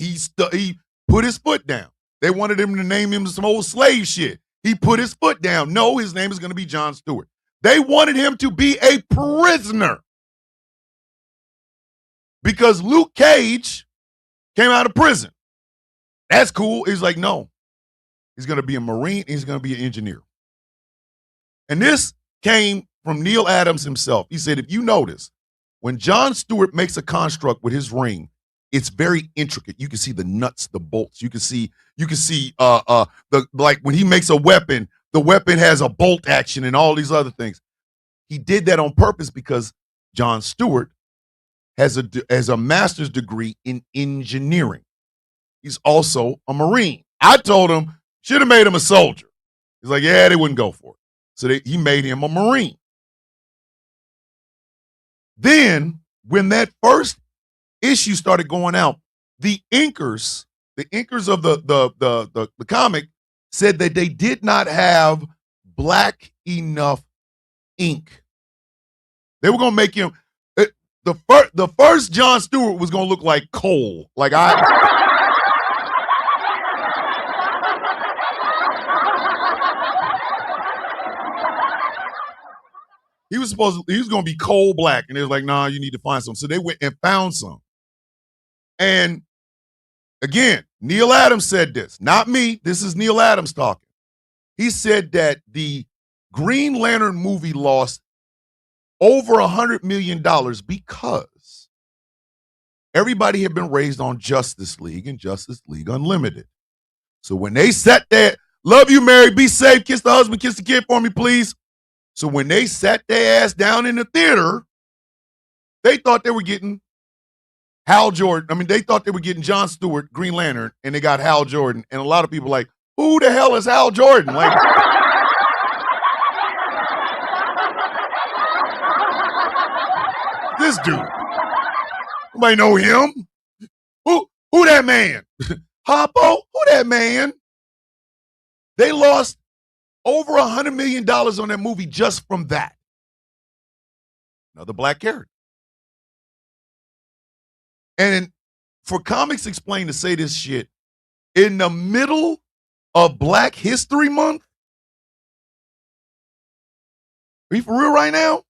put his foot down. They wanted him to name him some old slave shit. He put his foot down. No, his name is going to be John Stewart. They wanted him to be a prisoner because Luke Cage came out of prison. That's cool. He's like, no, he's going to be a Marine. He's going to be an engineer. And this came from Neil Adams himself. He said, if you notice, when John Stewart makes a construct with his ring, it's very intricate. You can see the nuts, the bolts. You can see like when he makes a weapon, the weapon has a bolt action and all these other things. He did that on purpose because John Stewart has a master's degree in engineering. He's also a Marine. I told him, should have made him a soldier. He's like, yeah, they wouldn't go for it. So he made him a Marine. Then, when that first issue started going out, the inkers of the comic said that they did not have black enough ink. They were gonna make him the first Jon Stewart was gonna look like coal. Like he was gonna be coal black, and they was like, nah, you need to find some. So they went and found some. And again, Neil Adams said this, not me. This is Neil Adams talking. He said that the Green Lantern movie lost over $100 million because everybody had been raised on Justice League and Justice League Unlimited. So when they sat there, love you, Mary, be safe, kiss the husband, kiss the kid for me, please. So when they sat their ass down in the theater, they thought they were getting Hal Jordan. I mean, they thought they were getting Jon Stewart, Green Lantern, and they got Hal Jordan. And a lot of people like, who the hell is Hal Jordan? Like, this dude. Nobody know him. Who that man? Hoppo? Who that man? They lost over $100 million on that movie just from that. Another black character. And for Comics Explained to say this shit in the middle of Black History Month? Are you for real right now?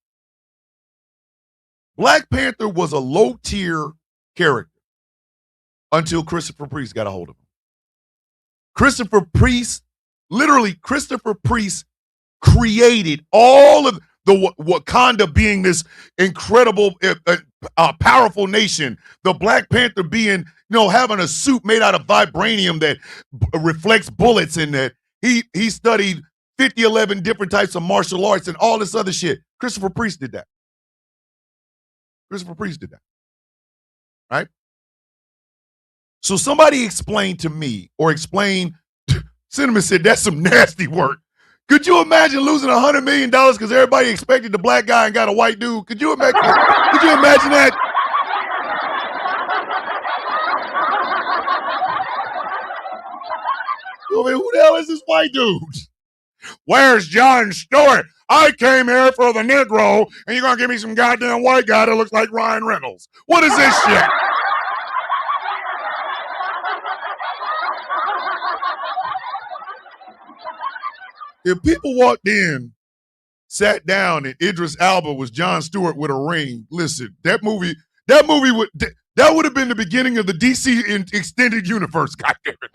Black Panther was a low-tier character until Christopher Priest got a hold of him. Christopher Priest created all of the Wakanda being this incredible, powerful nation. The Black Panther being, having a suit made out of vibranium that reflects bullets, and that he studied 11 different types of martial arts and all this other shit. Christopher Priest did that. Right? So somebody explained to me, Cinnamon said, that's some nasty work. Could you imagine losing $100 million because everybody expected the black guy and got a white dude? Could you imagine that? Who the hell is this white dude? Where's Jon Stewart? I came here for the Negro, and you're going to give me some goddamn white guy that looks like Ryan Reynolds. What is this shit? If people walked in, sat down, and Idris Elba was Jon Stewart with a ring, listen, that movie would have been the beginning of the DC extended universe, goddammit.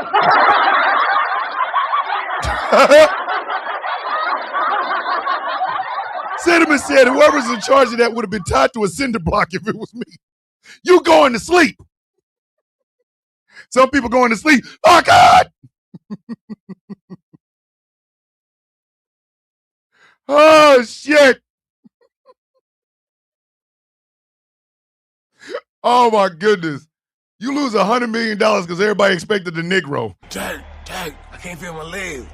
Cinnamon said whoever's in charge of that would have been tied to a cinder block if it was me. You going to sleep. Some people going to sleep. Oh, God. Oh, shit. Oh, my goodness. You lose $100 million because everybody expected the Negro. Tag, I can't feel my legs.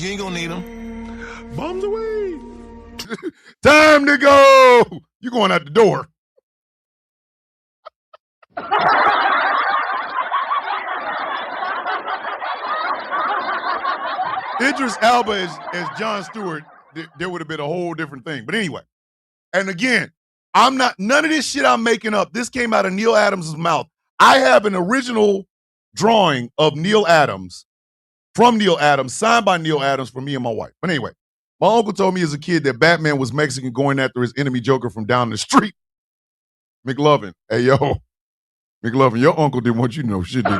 You ain't gonna need them. Bombs away. Time to go. You going out the door. Idris Elba as Jon Stewart, there would have been a whole different thing. But anyway, and again, none of this shit I'm making up. This came out of Neil Adams' mouth. I have an original drawing of Neil Adams, from Neil Adams, signed by Neil Adams for me and my wife. But anyway, my uncle told me as a kid that Batman was Mexican going after his enemy Joker from down the street. McLovin, hey, yo. McLovin, your uncle didn't want you to know shit, did he?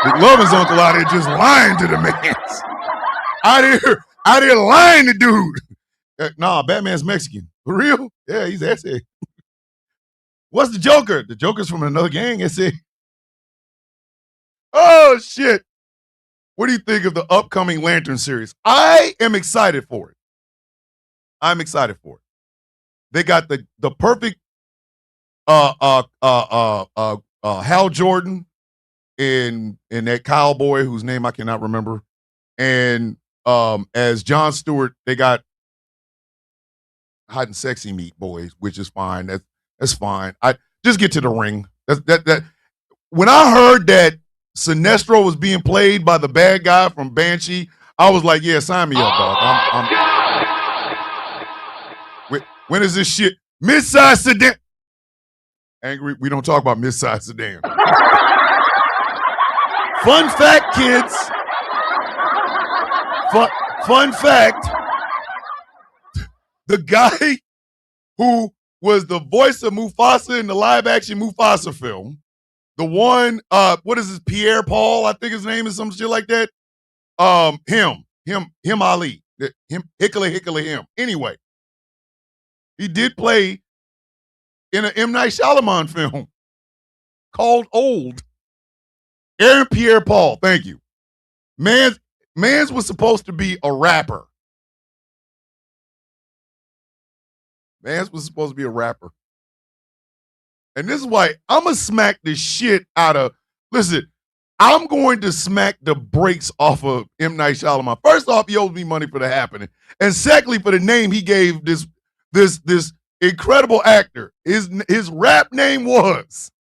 McLovin's uncle out here just lying to the mans. Out here lying to dude. Nah, Batman's Mexican. For real? Yeah, he's SA. What's the Joker? The Joker's from another gang, SA. Oh, shit. What do you think of the upcoming Lantern series? I am excited for it. I'm excited for it. They got the perfect Hal Jordan and that cowboy whose name I cannot remember. And as Jon Stewart, they got hot and sexy meat boys, which is fine. That's fine. I just get to the ring. That when I heard that Sinestro was being played by the bad guy from Banshee, I was like, yeah, sign me up, dog. When is this shit? Mid-size sedan. Angry, we don't talk about mid-size sedan. Fun fact, kids. Fun fact. The guy who was the voice of Mufasa in the live-action Mufasa film, the one, what is his, Pierre Paul, I think his name is some shit like that. Him Ali. Him, him. Anyway, he did play in an M. Night Shyamalan film called Old. Aaron Pierre Paul, thank you. Mans was supposed to be a rapper. Mans was supposed to be a rapper. And this is why I'm going to smack the shit out of, listen, I'm going to smack the brakes off of M. Night Shyamalan. First off, he owes me money for The Happening. And secondly, for the name he gave this incredible actor. His rap name was,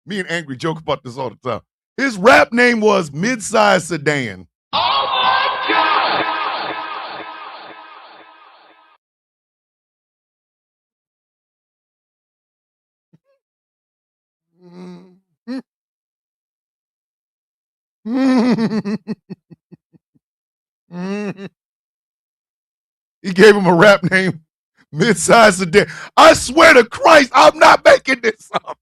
me and Angry joke about this all the time. His rap name was Mid-Size Sedan. Oh my God! He gave him a rap name, Mid-Size Sedan. I swear to Christ, I'm not making this up.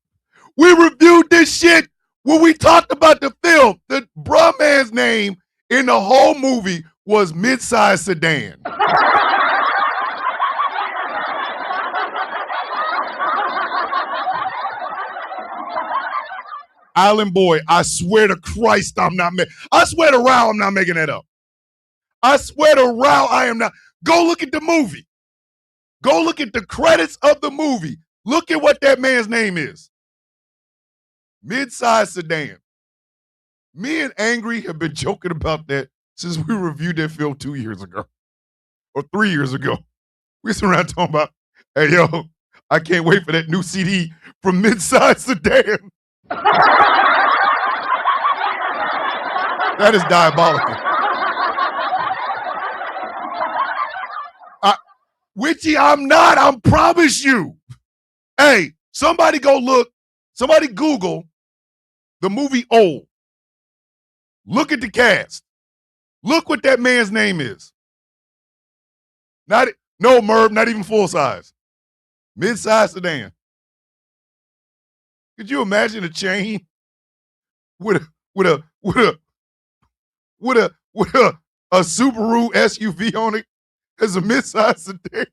We reviewed this shit when we talked about the film. The bruh man's name in the whole movie was Mid-Size Sedan. Island Boy, I swear to Christ, I swear to Rao, I'm not making that up. I swear to Rao, I am not. Go look at the movie. Go look at the credits of the movie. Look at what that man's name is. Mid-Size Sedan. Me and Angry have been joking about that since we reviewed that film 2 years ago. Or 3 years ago. We sit around talking about, hey, yo, I can't wait for that new CD from Mid-Size Sedan. That is diabolical. Witchy, I'm not. I promise you. Hey, somebody go look. Somebody Google the movie Old. Look at the cast. Look what that man's name is. No, Merv, not even full size. Mid-size sedan. Could you imagine a chain with a Subaru SUV on it as a mid-size sedan?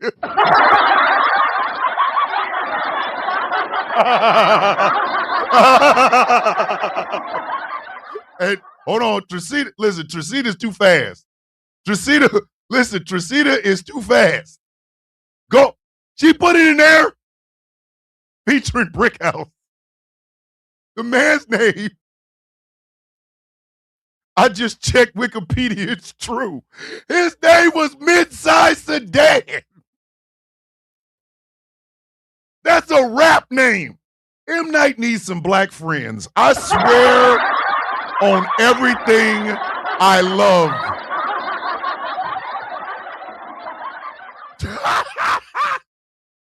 And hold on, Tresita. Listen, Tresita's too fast. Tresita is too fast. Go. She put it in there. Featuring Brick House. The man's name. I just checked Wikipedia. It's true. His name was Mid-Size Sedan. That's a rap name. M. Night needs some black friends. I swear on everything I love.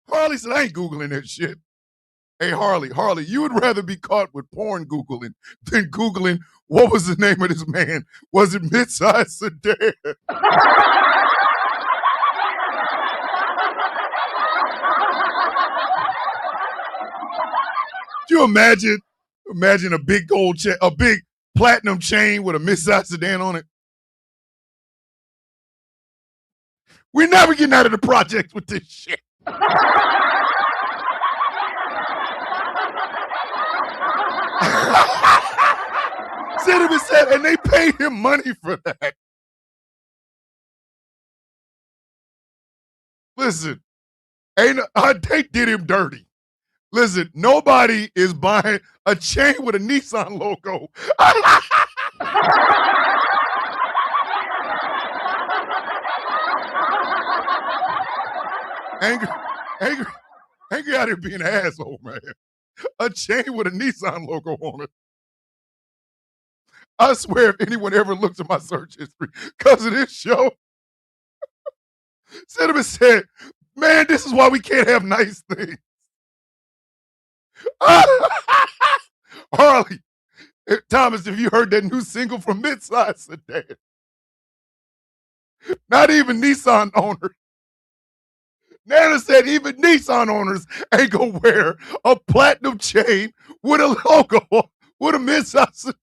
Harley said, I ain't Googling that shit. Hey, Harley, you would rather be caught with porn Googling than Googling what was the name of this man? Was it Mid-Size Sedan? Could you imagine a big gold chain, a big platinum chain with a Mid-Size Sedan on it? We're never getting out of the project with this shit. Cinnamon said, and they paid him money for that. Listen, they did him dirty. Listen, nobody is buying a chain with a Nissan logo. Angry out here being an asshole, man. A chain with a Nissan logo on it. I swear if anyone ever looks at my search history because of this show, Cinnamon said, man, this is why we can't have nice things. Harley, Thomas, have you heard that new single from Midsize Sedan? Not even Nissan owners. Nana said even Nissan owners ain't gonna wear a platinum chain with a logo with a midsize sedan.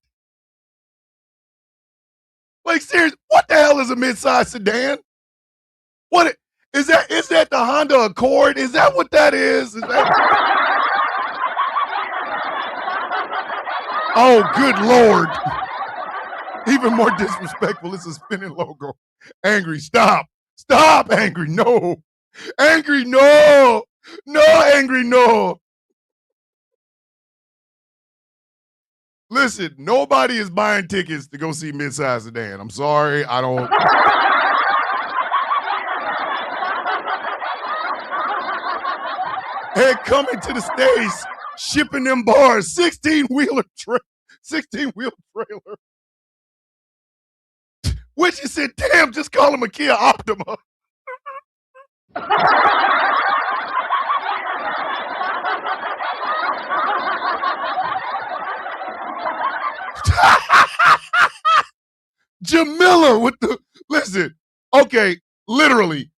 Like, seriously, what the hell is a midsize sedan? What is that? Is that the Honda Accord? Is that what that is? Is that? Oh, good Lord. Even more disrespectful, it's a spinning logo. Angry, stop. Stop, Angry, no. Angry, no. No, Angry, no. Listen, nobody is buying tickets to go see Midsize Sedan. I'm sorry, I don't. And coming to the stage, shipping them bars, 16-wheel trailer. Which he said, damn, just call him a Kia Optima. Jamila with the, listen, okay, literally,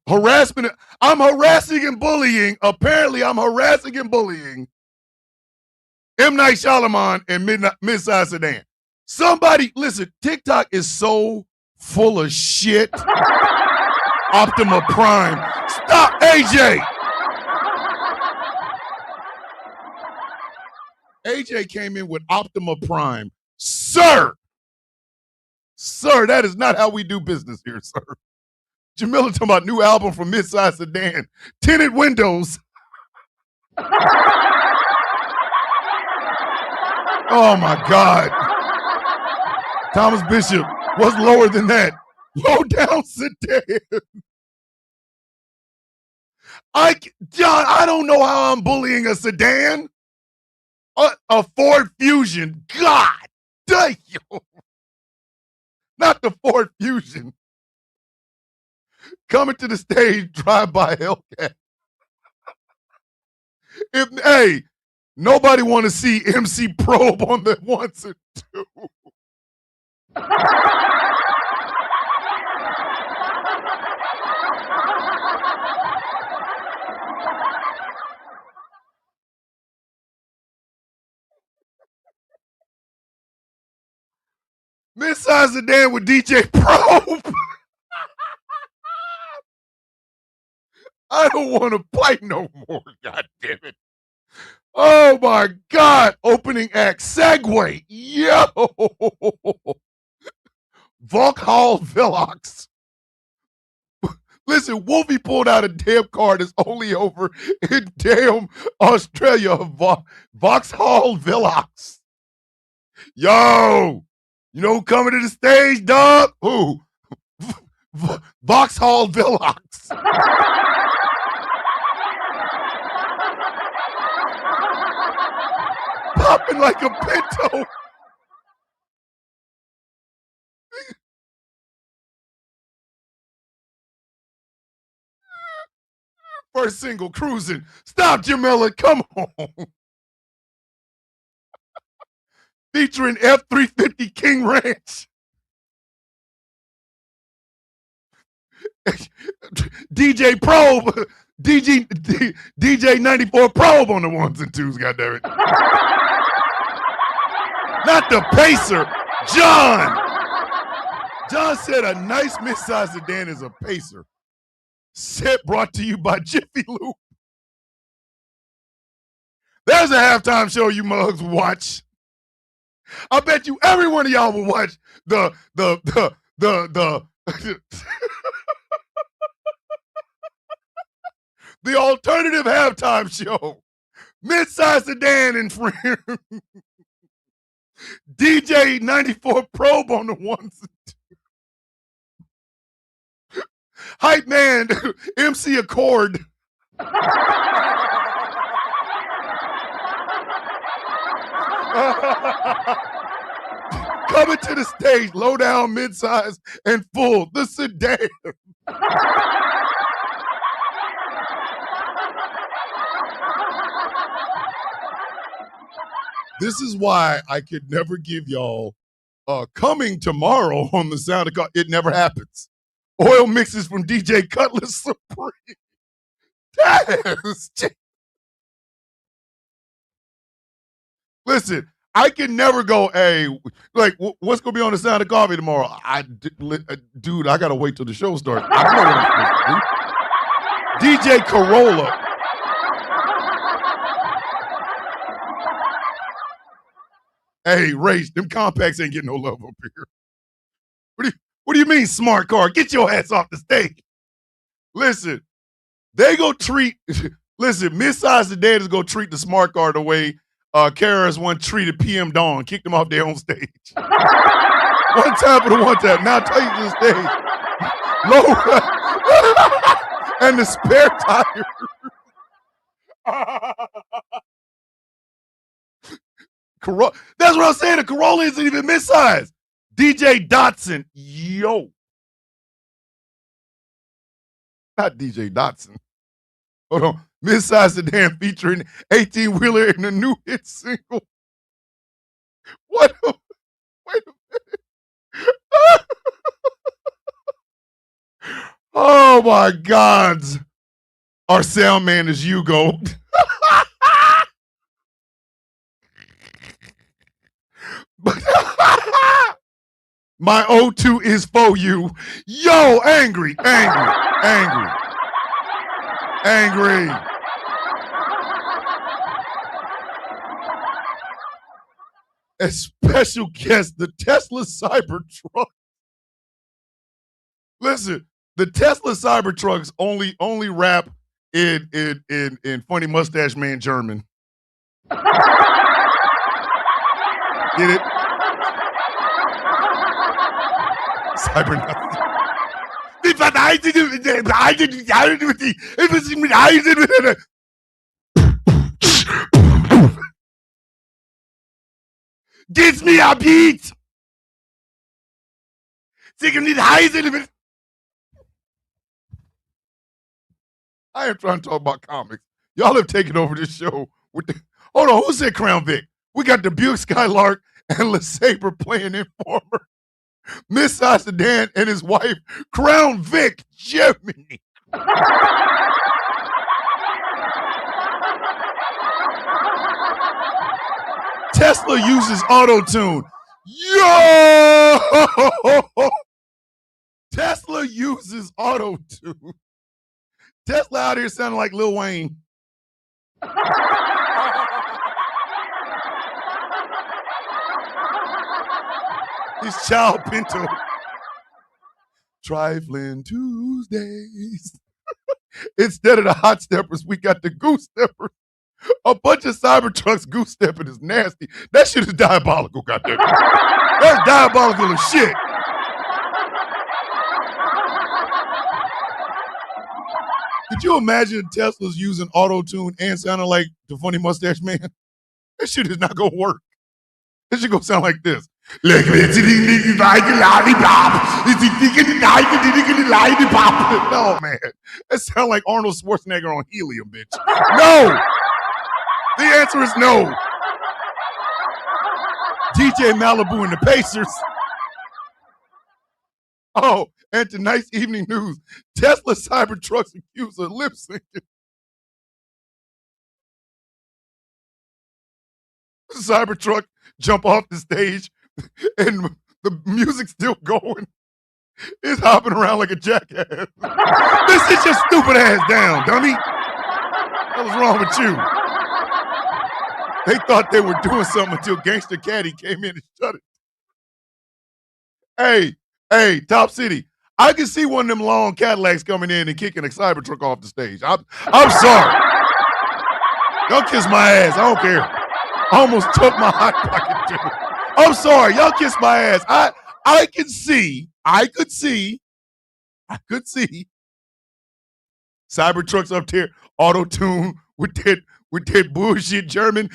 harassment. I'm harassing and bullying. Apparently, I'm harassing and bullying M. Night Shyamalan and Midsize Sedan. Somebody, listen, TikTok is so full of shit. Optima Prime. Stop, AJ. AJ came in with Optima Prime. Sir, that is not how we do business here, sir. Jamila talking about new album from Midsize Sedan. Tinted windows. Oh my God. Thomas Bishop, what's lower than that? Low down sedan. John, I don't know how I'm bullying a sedan. A Ford Fusion. God damn. Not the Ford Fusion. Coming to the stage, drive-by Hellcat. Hey, nobody want to see MC Probe on the ones and two. Midsize Sedan with DJ Probe. I don't want to play no more. God damn it. Oh my God. Opening act. Segway. Yo. Vauxhall Velox. Listen, Wolfie pulled out a damn car that's only over in damn Australia. Vauxhall Velox. Yo. You know who coming to the stage, dog? Who? Vauxhall Velox. Popping like a pinto. First single, Cruising. Stop, Jamila. Come on. Featuring F-350 King Ranch. DJ Probe. DJ 94 Probe on the ones and twos, goddammit. Not the Pacer. John. John said a nice midsize sedan is a Pacer. Set brought to you by Jiffy Lube. There's a halftime show you mugs watch. I bet you every one of y'all will watch the the alternative halftime show. Midsize Sedan and friend. DJ 94 Probe on the ones and two. Hype man, MC Accord. Coming to the stage, low down, mid-size, and full, the sedan. This is why I could never give y'all coming tomorrow on the Sound of God. It never happens. Oil mixes from DJ Cutlass Supreme. Listen, I can never go, hey, like, what's going to be on the Sound of Coffee tomorrow? Dude, I got to wait till the show starts. I don't know what I'm supposed to do. DJ Corolla. Hey, Rage, them compacts ain't getting no love up here. What do you mean, smart car? Get your ass off the stage. Listen, they go treat, listen, mid-size sedan is going to treat the smart car the way Kara's one treated PM Dawn, kicked them off their own stage. One time for the one time. Now take you to the stage. Low and the spare tire. That's what I'm saying. The Corolla isn't even mid-size. DJ Dotson, yo. Not DJ Dotson. Hold on. Mid-size sedan featuring 18-wheeler in a new hit single. Wait a minute. Oh my God. Our sound man is Hugo. My O2 is for you. Yo, angry. A special guest, the Tesla Cybertruck. Listen, the Tesla Cybertrucks only rap in Funny Mustache Man German. Get it? Gib's me a beat! I am trying to talk about comics. Y'all have taken over this show with the. Hold on, who said Crown Vic? We got the Buick Skylark and LeSabre playing Informer. Mid-size sedan and his wife, Crown Vic, Germany. Tesla uses auto-tune. Yo! Tesla uses auto-tune. Tesla out here sounding like Lil Wayne. His child Pinto. Trifling Tuesdays. Instead of the hot steppers, we got the goose steppers. A bunch of Cybertrucks goose stepping is nasty. That shit is diabolical, goddamn. That's diabolical as shit. Could you imagine Tesla's using auto-tune and sounding like the Funny Mustache Man? That shit is not gonna work. This shit gonna sound like this. No, man. That sounds like Arnold Schwarzenegger on helium, bitch. No! The answer is no. DJ Malibu and the Pacers. Oh, and tonight's evening news. Tesla Cybertrucks accused of lip syncing. Cybertruck jump off the stage and the music's still going. It's hopping around like a jackass. This is your stupid ass down, dummy. What was wrong with you? They thought they were doing something until Gangster Caddy came in and shut it. Hey, Top City. I can see one of them long Cadillacs coming in and kicking a Cybertruck off the stage. I'm sorry. Y'all kiss my ass. I don't care. I almost took my hot pocket too. I'm sorry. Y'all kiss my ass. I could see Cybertrucks up there, auto-tune with with that bullshit German.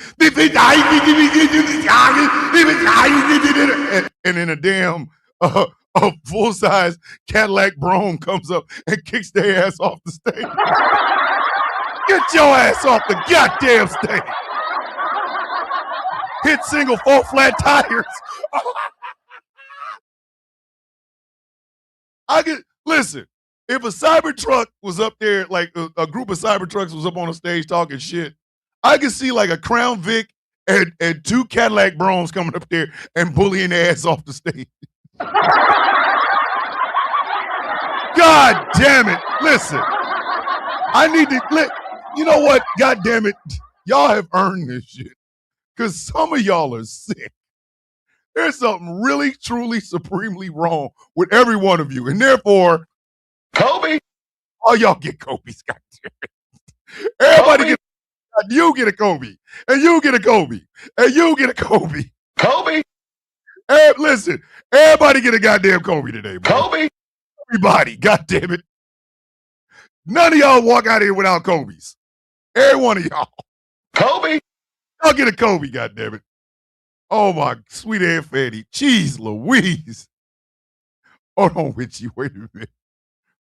And then a damn a full-size Cadillac Brougham comes up and kicks their ass off the stage. Get your ass off the goddamn stage. Hit single 4 flat tires. Listen, if a Cybertruck was up there, like a group of Cybertrucks was up on the stage talking shit, I could see like a Crown Vic and 2 Cadillac Broughams coming up there and bullying their ass off the stage. God damn it. Listen, I need to, you know what? God damn it. Y'all have earned this shit because some of y'all are sick. There's something really, truly, supremely wrong with every one of you. And therefore, Kobe. Oh, y'all get Kobe's. God damn it. Everybody get, you get a Kobe. And you get a Kobe. And you get a Kobe. Kobe. Listen, everybody get a goddamn Kobe today, bro. Kobe. Everybody, God damn it. None of y'all walk out here without Kobe's. Every one of y'all. Kobe. Y'all get a Kobe, God damn it. Oh, my sweet Aunt Fanny. Jeez Louise. Hold on, Witchy. Wait a minute.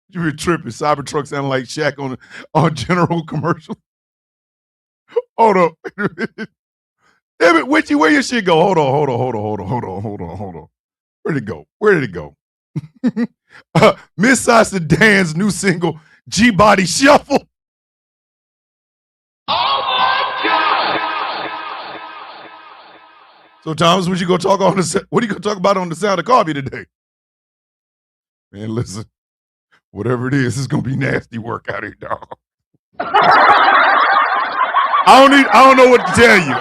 You were tripping. Cybertruck sounding like Shaq on General commercial. Hold on. Damn it, Witchy, where your shit go? Hold on. Where'd it go? Miss Sasa Dan's new single, G-Body Shuffle. Oh my God! So, Thomas, what are you gonna talk about on the Sound of Coffee today? Man, listen, whatever it is, it's gonna be nasty work out here, dog. I don't know what to tell you.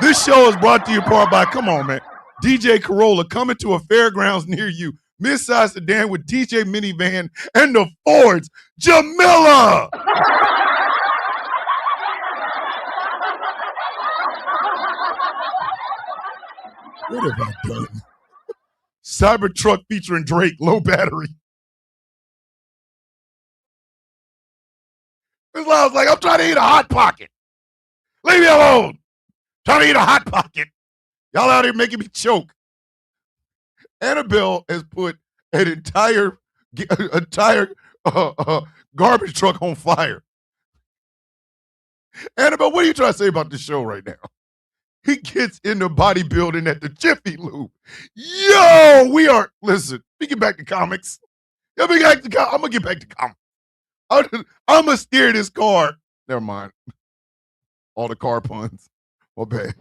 This show is brought to you part by, come on, man, DJ Corolla coming to a fairgrounds near you. Miss Sasa Dan with DJ Minivan and the Fords, Jamila. What have I done? Cybertruck featuring Drake, low battery. This was like, I'm trying to eat a Hot Pocket. Leave me alone. Trying to eat a Hot Pocket. Y'all out here making me choke. Annabelle has put an entire garbage truck on fire. Annabelle, what are you trying to say about this show right now? He gets into bodybuilding at the Jiffy Lube. Yo, listen, we get back to comics. I'm going to get back to comics. I'm going to steer this car. Never mind. All the car puns. My bad.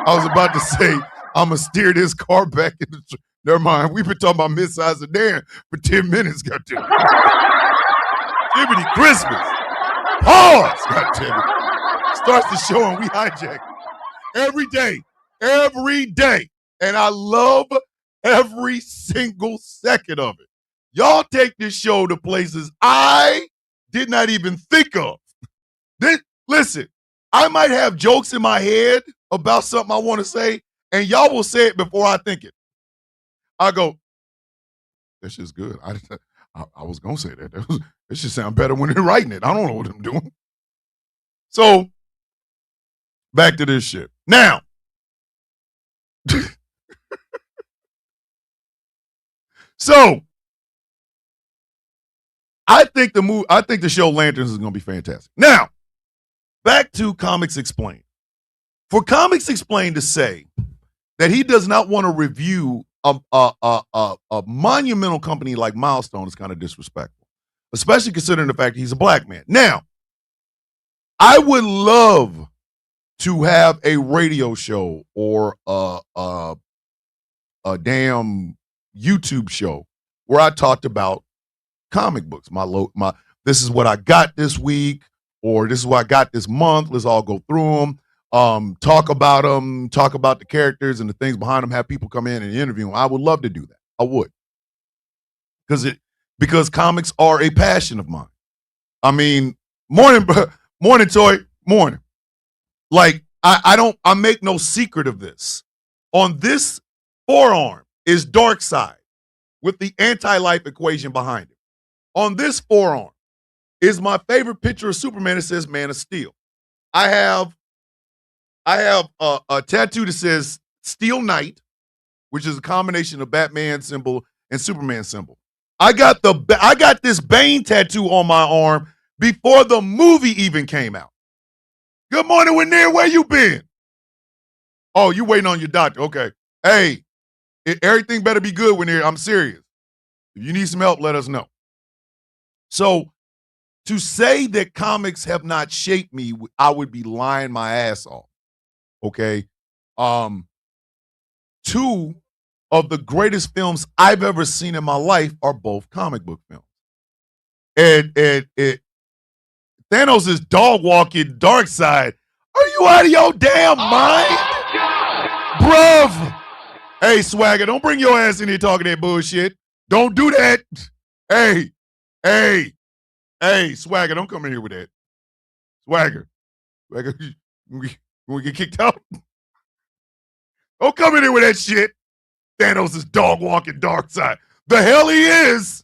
I was about to say, I'm going to steer this car back in the... Never mind. We've been talking about mid-size sedan for 10 minutes. Goddamn. Jiminy Christmas. Pause. Goddamn it. Starts the show and we hijack it. Every day. And I love every single second of it. Y'all take this show to places I did not even think of. Listen, I might have jokes in my head about something I want to say, and y'all will say it before I think it. I go, that shit's good. I was going to say that. That should sound better when they're writing it. I don't know what I'm doing. So, back to this shit. Now, so, I think the show Lanterns is going to be fantastic. Now, back to Comics Explained. For Comics Explained to say that he does not want to review a monumental company like Milestone is kind of disrespectful, especially considering the fact that he's a black man. Now, I would love to have a radio show or a damn YouTube show where I talked about comic books. My this is what I got this week, or this is what I got this month. Let's all go through them. Talk about them, talk about the characters and the things behind them, have people come in and interview them. I would love to do that. I would. Because comics are a passion of mine. I mean, morning, Toy, morning. Like, I make no secret of this. On this forearm is Dark Side. with the anti-life equation behind it. On this forearm is my favorite picture of Superman. It says Man of Steel. I have a tattoo that says Steel Knight, which is a combination of Batman symbol and Superman symbol. I got this Bane tattoo on my arm before the movie even came out. Good morning, Winnear. Where you been? Oh, you waiting on your doctor. Okay. Hey, everything better be good, Winnear. I'm serious. If you need some help, let us know. So to say that comics have not shaped me, I would be lying my ass off. Okay. Two of the greatest films I've ever seen in my life are both comic book films. And Thanos is dog walking dark side. Are you out of your damn mind? Bruv. Hey, Swagger, don't bring your ass in here talking that bullshit. Don't do that. Hey, Swagger, don't come in here with that. Swagger, we get kicked out? Don't come in here with that shit. Thanos is dog walking dark side. The hell he is.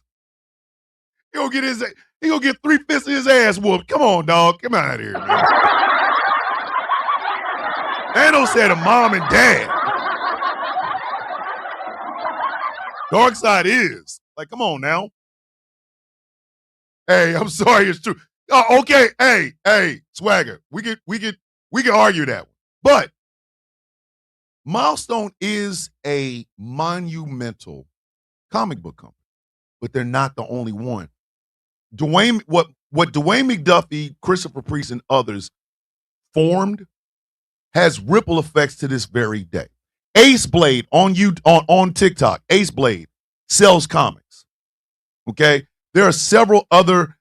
He gonna get 3 fists of his ass whooped. Come on, dog. Come out of here, man. Thanos had a mom and dad. Darkseid is. Like, come on now. Hey, I'm sorry, it's true. Oh, okay. Hey, Swagger. We can argue that one. But Milestone is a monumental comic book company, but they're not the only one. What Dwayne McDuffie, Christopher Priest, and others formed has ripple effects to this very day. Ace Blade on TikTok, Ace Blade sells comics. Okay? There are several other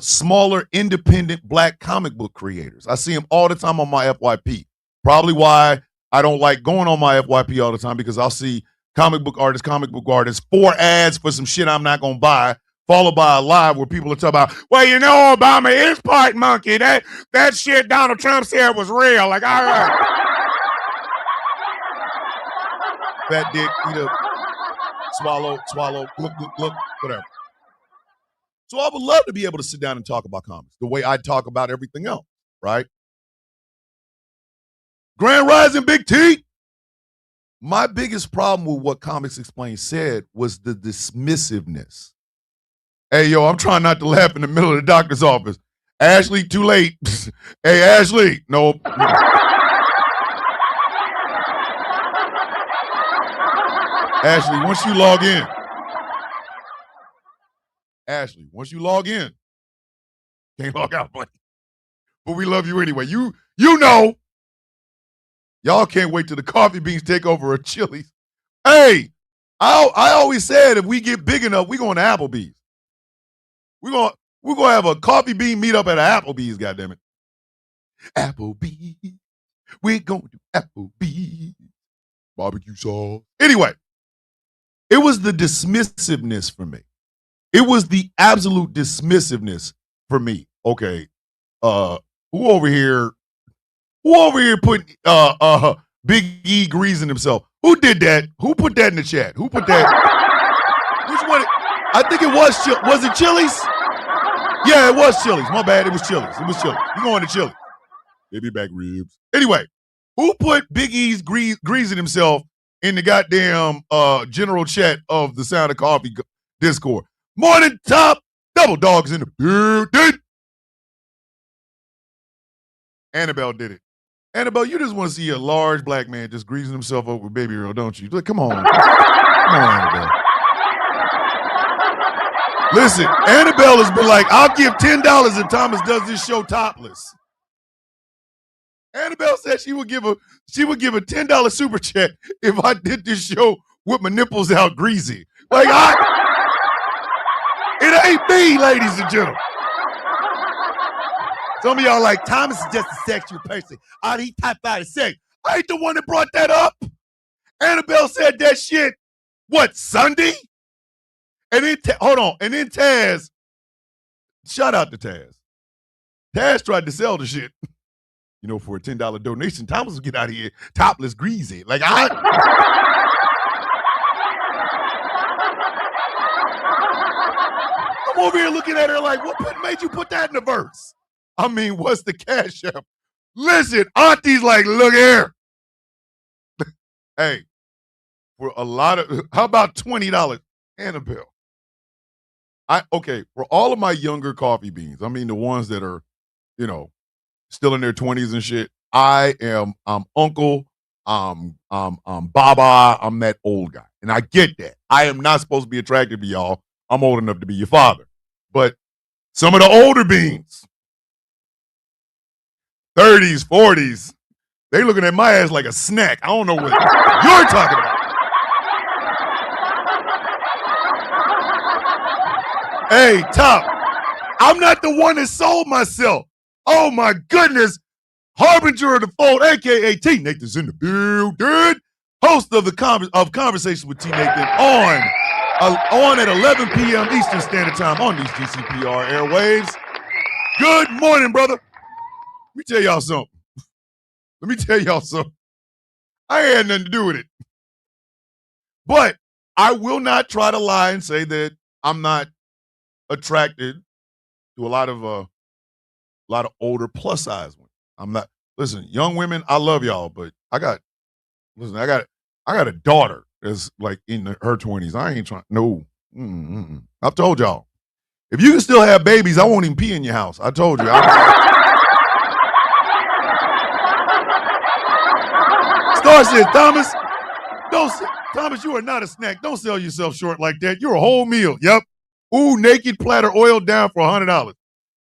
smaller independent black comic book creators. I see them all the time on my FYP. Probably why I don't like going on my FYP all the time, because I'll see comic book artists, 4 ads for some shit I'm not gonna buy, followed by a live where people are talking about, well, you know, Obama is part monkey. That shit Donald Trump said was real. Like, all right. Fat dick, eat up, swallow, look, whatever. So I would love to be able to sit down and talk about comics the way I talk about everything else, right? Grand Rising, Big T. My biggest problem with what Comics Explained said was the dismissiveness. Hey, yo, I'm trying not to laugh in the middle of the doctor's office. Ashley, too late. Hey, Ashley. Nope. Ashley, once you log in. Can't log out, buddy. But we love you anyway. You know. Y'all can't wait till the coffee beans take over a Chili's. Hey, I always said if we get big enough, we're going to Applebee's. We're gonna have a coffee bean meetup at an Applebee's, goddammit. Applebee's. We're going to Applebee's. Barbecue sauce. Anyway, it was the dismissiveness for me. It was the absolute dismissiveness for me. Okay. Who over here put Big E greasing himself? Who did that? Who put that in the chat? Who put that? Which one? I think it was it Chili's? Yeah, it was Chili's. My bad. It was Chili's. We're going to Chili's. Baby back ribs. Anyway, who put Big E's greasing himself in the goddamn general chat of the Sound of Coffee Discord? Morning top, double dogs in the building. Annabelle did it. Annabelle, you just want to see a large black man just greasing himself up with baby oil, don't you? Look, come on. Come on, Annabelle. Listen, Annabelle has been like, I'll give $10 if Thomas does this show topless. Annabelle said she would give a $10 super check if I did this show with my nipples out greasy. Like, it ain't me, ladies and gentlemen. Some of y'all like, Thomas is just a sexual person. All he type out is sex. I ain't the one that brought that up. Annabelle said that shit, what, Sunday? And then, and then Taz, shout out to Taz. Taz tried to sell the shit. You know, for a $10 donation, Thomas will get out of here topless greasy. Like, I'm over here looking at her like, what made you put that in the verse? I mean, what's the cash app? Listen, Auntie's like, look here. Hey, for a lot of, how about $20? Annabelle. For all of my younger coffee beans, I mean the ones that are, still in their 20s and shit, I'm uncle, I'm Baba, I'm that old guy. And I get that. I am not supposed to be attracted to y'all. I'm old enough to be your father. But some of the older beans, 30s, 40s, they looking at my ass like a snack. I don't know what you're talking about. Hey, Top, I'm not the one that sold myself. Oh, my goodness. Harbinger of the Fold, a.k.a. T. Nathan's in the building. Host of Conversations with T. Nathan on at 11 p.m. Eastern Standard Time on these GCPR airwaves. Good morning, brother. Let me tell y'all something. I ain't had nothing to do with it. But I will not try to lie and say that I'm not attracted to a lot of older plus size women. I'm not. Listen, young women, I love y'all, but I got a daughter that's like in her 20s. I ain't trying. No. I've told y'all. If you can still have babies, I won't even pee in your house. I told you. Star said, Thomas, you are not a snack. Don't sell yourself short like that. You're a whole meal. Yep. Ooh, naked platter oiled down for $100.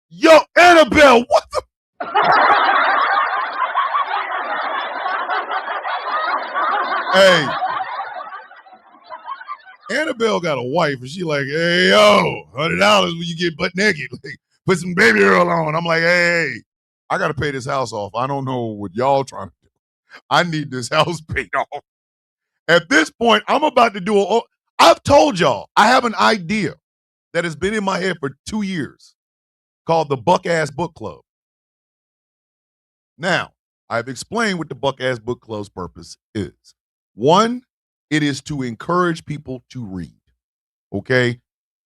Yo, Annabelle, what the? Hey, Annabelle got a wife, and she like, hey, yo, $100 when you get butt naked. Like, put some baby oil on. I'm like, hey, I got to pay this house off. I don't know what y'all trying to do. I need this house paid off. At this point, I'm about to I've told y'all, I have an idea that has been in my head for 2 years called the Buck Ass Book Club. Now, I've explained what the Buck Ass Book Club's purpose is. One, it is to encourage people to read. Okay?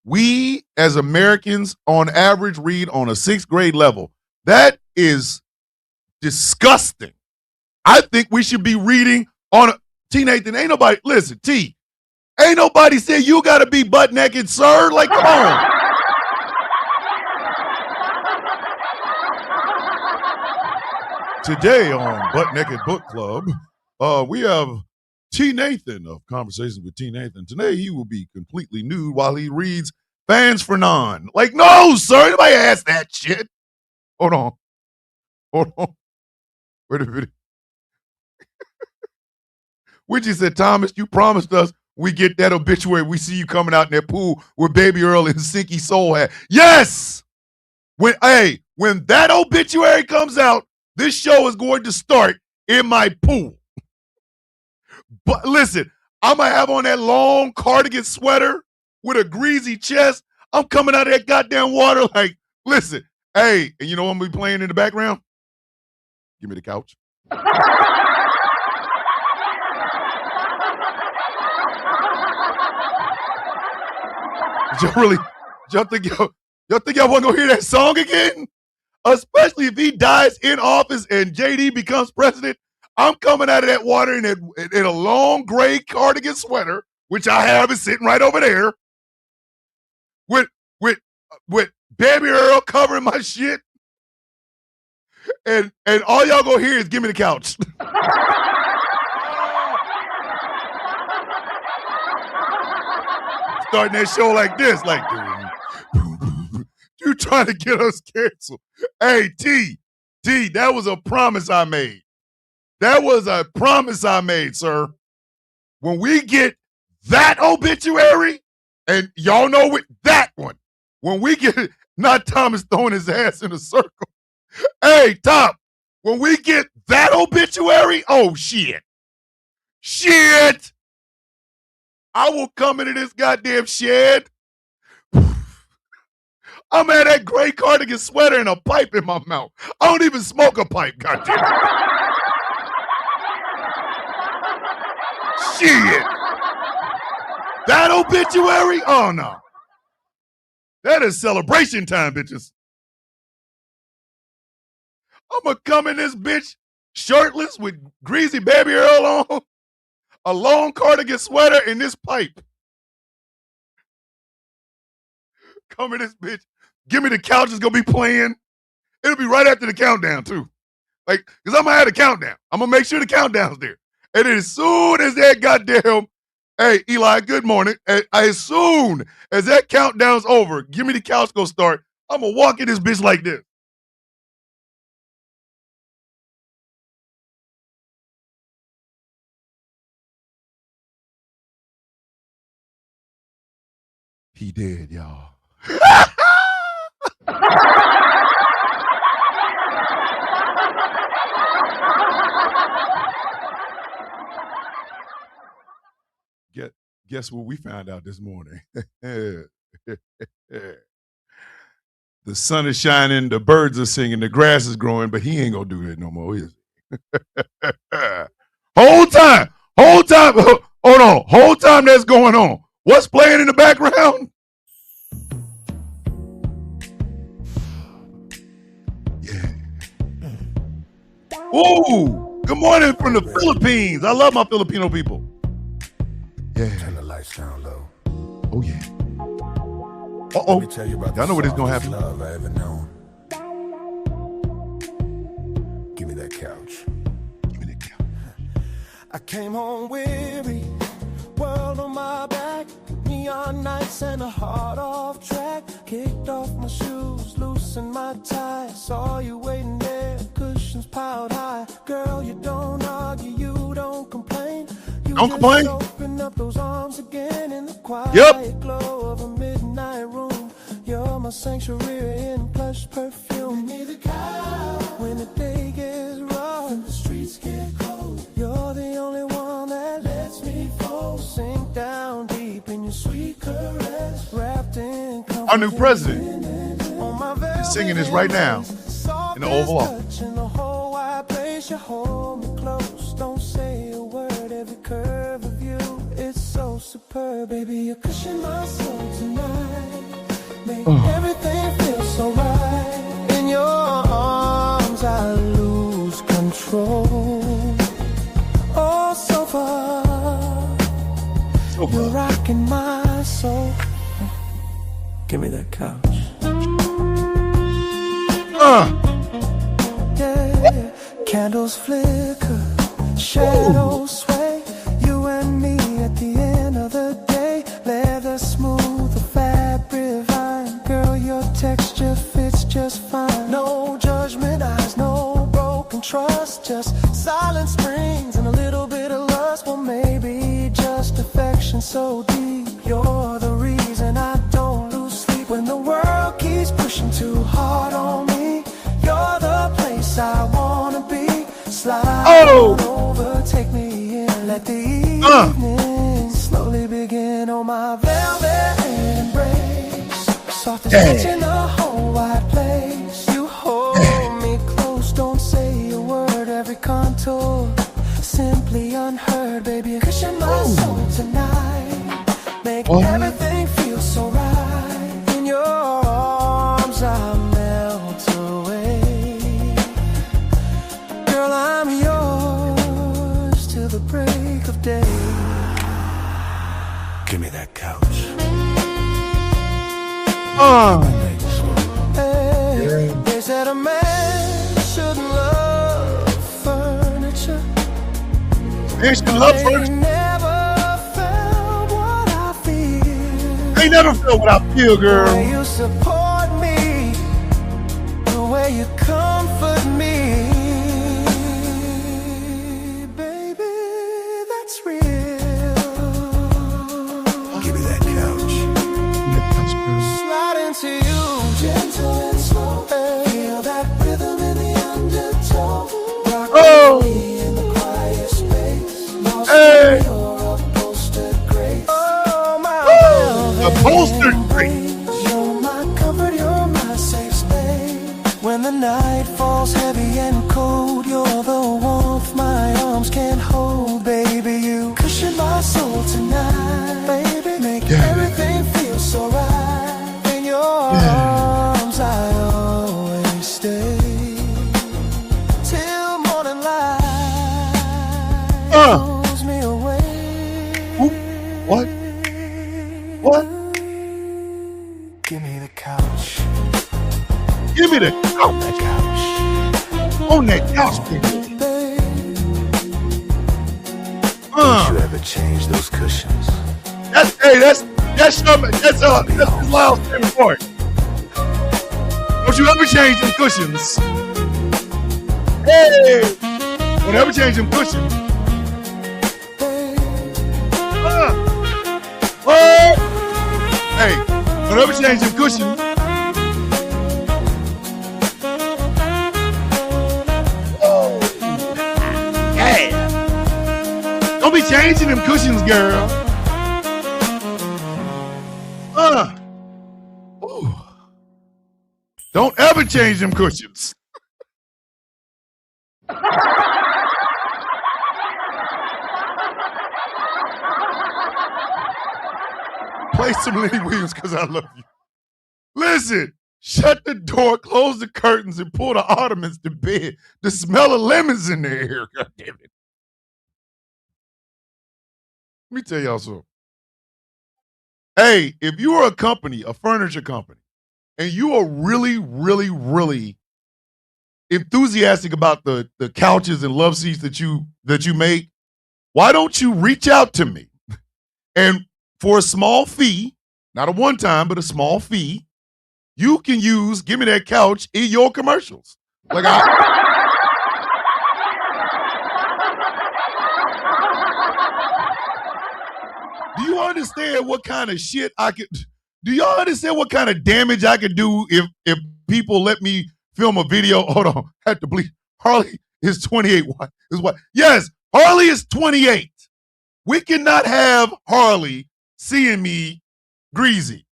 We, as Americans, on average, read on a 6th grade level. That is disgusting. I think we should be reading on a T. Nathan, ain't nobody, listen, T, ain't nobody said you got to be butt naked, sir. Like, come on. Today on Butt Naked Book Club, we have T. Nathan of Conversations with T. Nathan. Today he will be completely nude while he reads Fans for None. Like, no, sir. Nobody asked that shit. Hold on. Wait a minute. Widgie said, Thomas, you promised us we get that obituary. We see you coming out in that pool with Baby Earl and Sinky Soul hat. Yes! When that obituary comes out, this show is going to start in my pool. But listen, I'm going to have on that long cardigan sweater with a greasy chest. I'm coming out of that goddamn water like, listen, hey, and you know what I'm going to be playing in the background? Give me the couch. Y'all think y'all want to go hear that song again? Especially if he dies in office and JD becomes president. I'm coming out of that water in a long gray cardigan sweater, which I have is sitting right over there, with Baby Earl covering my shit, and all y'all gonna hear is "Give me the couch." Starting that show like this, like, you trying to get us canceled. Hey, T, that was a promise I made. That was a promise I made, sir. When we get that obituary, and y'all know what that one, when we get it, not Thomas throwing his ass in a circle. Hey, Top, when we get that obituary, oh, shit. I will come into this goddamn shed. I'm at that gray cardigan sweater and a pipe in my mouth. I don't even smoke a pipe, goddamn. Shit. That obituary? Oh, no. That is celebration time, bitches. I'm going to come in this bitch shirtless with greasy baby Earl on, a long cardigan sweater, and this pipe. Come in this bitch. Give me the couch. It's going to be playing. It'll be right after the countdown, too. Like, because I'm going to have a countdown. I'm going to make sure the countdown's there. And as soon as that goddamn, hey, Eli, good morning. As soon as that countdown's over, give me the couch, go start. I'm going to walk in this bitch like this. He did, y'all. Guess what we found out this morning? The sun is shining, the birds are singing, the grass is growing, but he ain't gonna do that no more, is he? Whole time, hold on, whole time that's going on. What's playing in the background? Yeah. Ooh, good morning from the Philippines. I love my Filipino people. Yeah. Turn the lights down low. Oh yeah. Uh-oh. Let me tell you about y'all know what is gonna happen. Love I ever known. Give me that couch. Give me that couch. I came home weary, world on my back, neon nights and a heart off track. Kicked off my shoes, loosened my tie. Saw you waiting there, cushions piled high. Girl, you don't argue, you don't complain. You don't complain. Open up those arms again in the quiet glow of a midnight room. You're my sanctuary in plush perfume. Give me the couch when the day gets rough and the streets get cold. You're the only one that lets me fall, sink down deep in your sweet caress, wrapped in our new president is singing this right now in the Oval Office. In the whole wide place, you hold me close. Don't say a word, every curve of you, it's so superb. Baby, you cushion my soul tonight. Make everything feel so right. In your arms, I lose control. Oh, so far, you're rocking my soul. Give me that couch. Yeah, candles flicker, shadows sway. You and me at the end of the day. Leather smooth, the fabric fine. Girl, your texture fits just fine. No judgment eyes, no broken trust. Just silent springs and a little bit of lust. Well, maybe just affection so deep. You're the reason I don't lose sleep when the world keeps pushing too hard on me. You're the place I wanna be. Slide over, take me in. Let the evening slowly begin on my velvet embrace. Softest touch in the whole wide place. You hold me close, don't say a word. Every contour simply unheard. Baby, cushion my soul tonight. Make everything feel so right. In your arms I melt away. Girl, I'm yours till the break of day. Give me that couch. Hey, they said a man shouldn't love furniture. Man shouldn't love furniture. Never felt what I feel. They never felt what I feel, girl. The way you support me, the way you comfort me, baby, that's real. Give me that couch. Slide into you, gentle and slow. Feel that rhythm in the undertow. Rock me in the quiet space. Lost in your upholstered grace. Oh, my upholstered grace. You're my comfort, you're my safe space. When the night falls heavy and cold, you're the warmth my arms can't hold. Baby, you cushion my soul tonight. Baby, make everything feel so right. In your arms I always stay till morning light pulls me away. What? What? Give me the couch. Give me the couch. The couch. On that couch, baby. Don't you ever change those cushions? That's Lyle's favorite part. Don't you ever change them cushions. Hey! Don't ever change them cushions. Hey, don't ever change them cushions. Yeah. Don't be changing them cushions, girl. Ooh. Don't ever change them cushions. Play some Lenny Williams because I love you. Listen, shut the door, close the curtains, and pull the ottomans to bed. The smell of lemons in the air. God damn it. Let me tell y'all something. Hey, if you are a company, a furniture company, and you are really, really, really enthusiastic about the couches and love seats that you make, why don't you reach out to me? And for a small fee, not a one-time, but a small fee, you can use Give Me That Couch in your commercials. Like do you understand what kind of shit do y'all understand what kind of damage I could do if people let me film a video? Hold on, I had to bleep. Harley is 28. What? Yes, Harley is 28. We cannot have Harley seeing me greasy.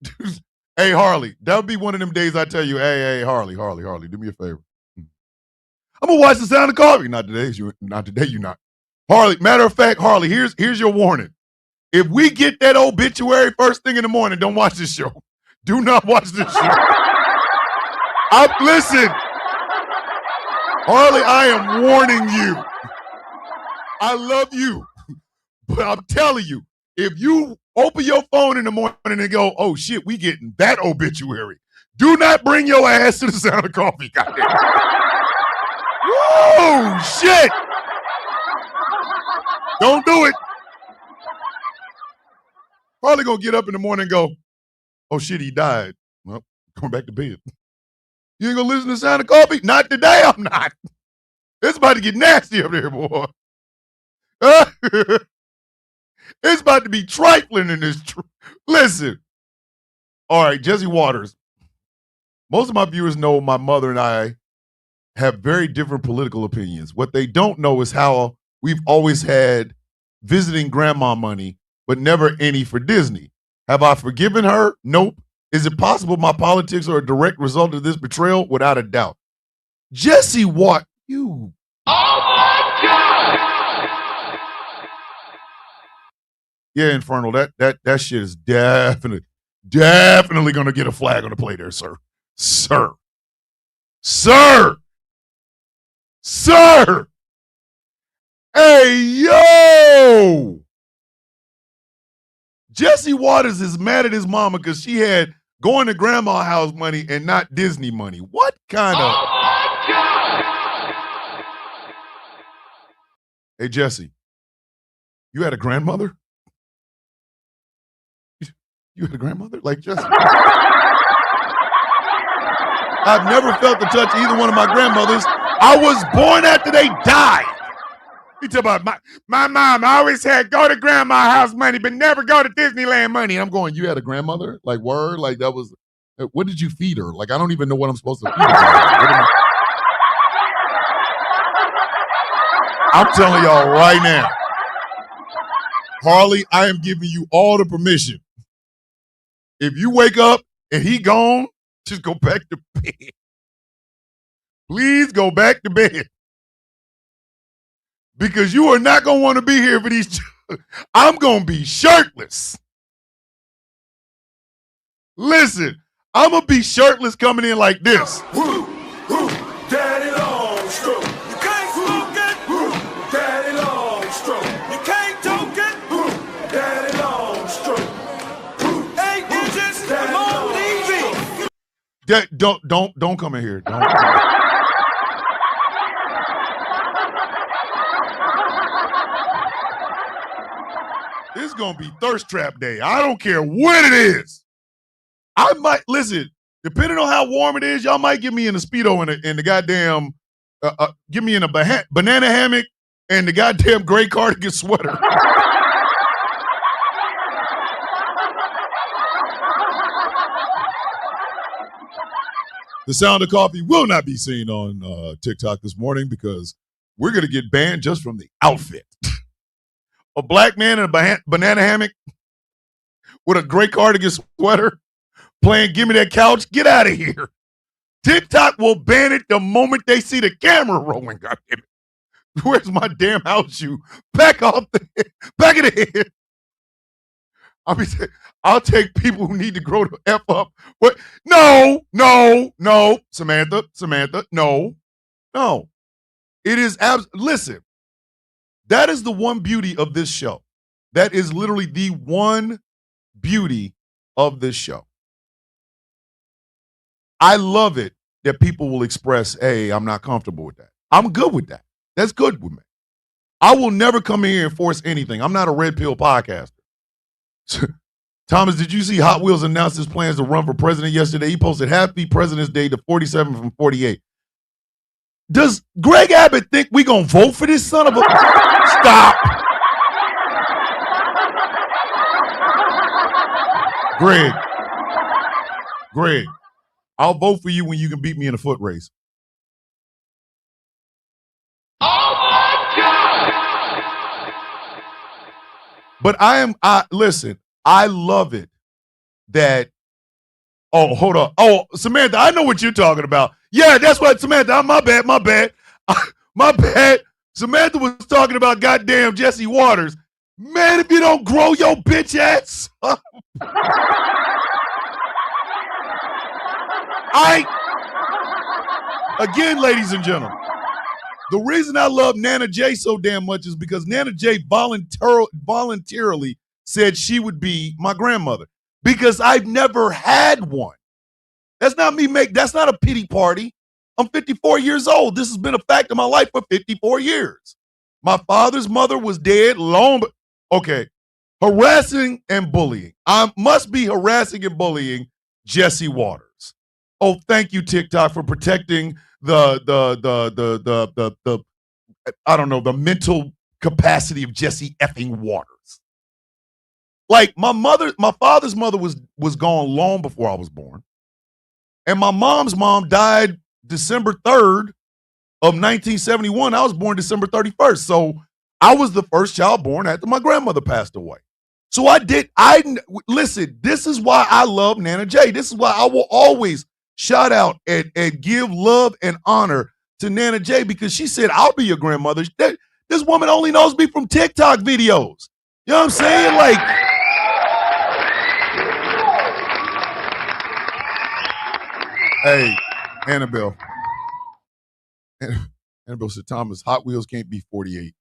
Hey, Harley, that would be one of them days I tell you, hey, Harley, do me a favor. I'm going to watch The Sound of Coffee. Not today, you're not. Harley, matter of fact, Harley, here's your warning. If we get that obituary first thing in the morning, don't watch this show. Do not watch this show. Listen, Harley, I am warning you. I love you. But I'm telling you, if you open your phone in the morning and go, oh shit, we getting that obituary, do not bring your ass to The Sound of Coffee, goddamn. Whoa, shit. Don't do it. Probably gonna get up in the morning and go, oh shit, he died. Well, going back to bed. You ain't gonna listen to The Sound of Coffee? Not today, I'm not. It's about to get nasty up there, boy. It's about to be trifling in this. Listen. All right, Jesse Waters. Most of my viewers know my mother and I have very different political opinions. What they don't know is how we've always had visiting grandma money, but never any for Disney. Have I forgiven her? Nope. Is it possible my politics are a direct result of this betrayal? Without a doubt. Jesse Watt, you. Oh my God! Yeah, Infernal, that shit is definitely gonna get a flag on the play there, sir. Sir. Hey, yo! Jesse Waters is mad at his mama because she had going to grandma's house money and not Disney money. What kind of... Oh my God! Hey, Jesse, you had a grandmother? You had a grandmother? Like Jesse? I've never felt the touch of either one of my grandmothers. I was born after they died. You talk about my mom always had go to grandma's house money, but never go to Disneyland money. I'm going, you had a grandmother? Like, word? Like, that was, what did you feed her? Like, I don't even know what I'm supposed to feed her. I'm telling y'all right now, Harley, I am giving you all the permission. If you wake up and he gone, just go back to bed. Please go back to bed. Because you are not going to want to be here for these. I'm going to be shirtless. Listen, I'm gonna be shirtless coming in like this. Daddy long stroke. You can't smoke it. Daddy long stroke. You can't toke it. Daddy long stroke. 8 inches. Come on, TV. Don't come in here. Don't come in. This is gonna be thirst trap day. I don't care what it is. I might listen. Depending on how warm it is, y'all might get me in a Speedo and the goddamn get me in a banana hammock and the goddamn gray cardigan sweater. The sound of coffee will not be seen on TikTok this morning because we're going to get banned just from the outfit. A black man in a banana hammock with a gray cardigan sweater playing Give Me That Couch. Get out of here. TikTok will ban it the moment they see the camera rolling. God damn it. Where's my damn house shoe? Back of the head. I'll take people who need to grow the F up. What? No. Samantha, no. It is listen, that is the one beauty of this show. That is literally the one beauty of this show. I love it that people will express, hey, I'm not comfortable with that. I'm good with that. That's good with me. I will never come in here and force anything. I'm not a red pill podcaster. Thomas, did you see Hot Wheels announced his plans to run for president yesterday? He posted Happy President's Day to 47 from 48. Does Greg Abbott think we gonna vote for this son of a... Stop. Greg, I'll vote for you when you can beat me in a foot race. Oh my God! But listen, I love it that, oh, hold on. Oh, Samantha, I know what you're talking about. Yeah, that's what, Samantha, my bad. My bad. Samantha was talking about goddamn Jesse Waters. Man, if you don't grow your bitch ass up. Again, ladies and gentlemen, the reason I love Nana J so damn much is because Nana J voluntarily said she would be my grandmother because I've never had one. That's not me that's not a pity party. I'm 54 years old. This has been a fact of my life for 54 years. My father's mother was dead long, but okay. Harassing and bullying. I must be harassing and bullying Jesse Waters. Oh, thank you, TikTok, for protecting the I don't know, the mental capacity of Jesse effing Waters. Like my father's mother was gone long before I was born. And my mom's mom died December 3rd of 1971. I was born December 31st. So I was the first child born after my grandmother passed away. So listen, this is why I love Nana J. This is why I will always shout out and give love and honor to Nana J, because she said, I'll be your grandmother. This woman only knows me from TikTok videos. You know what I'm saying? Like, hey, Annabelle. Annabelle said, Thomas, Hot Wheels can't be 48.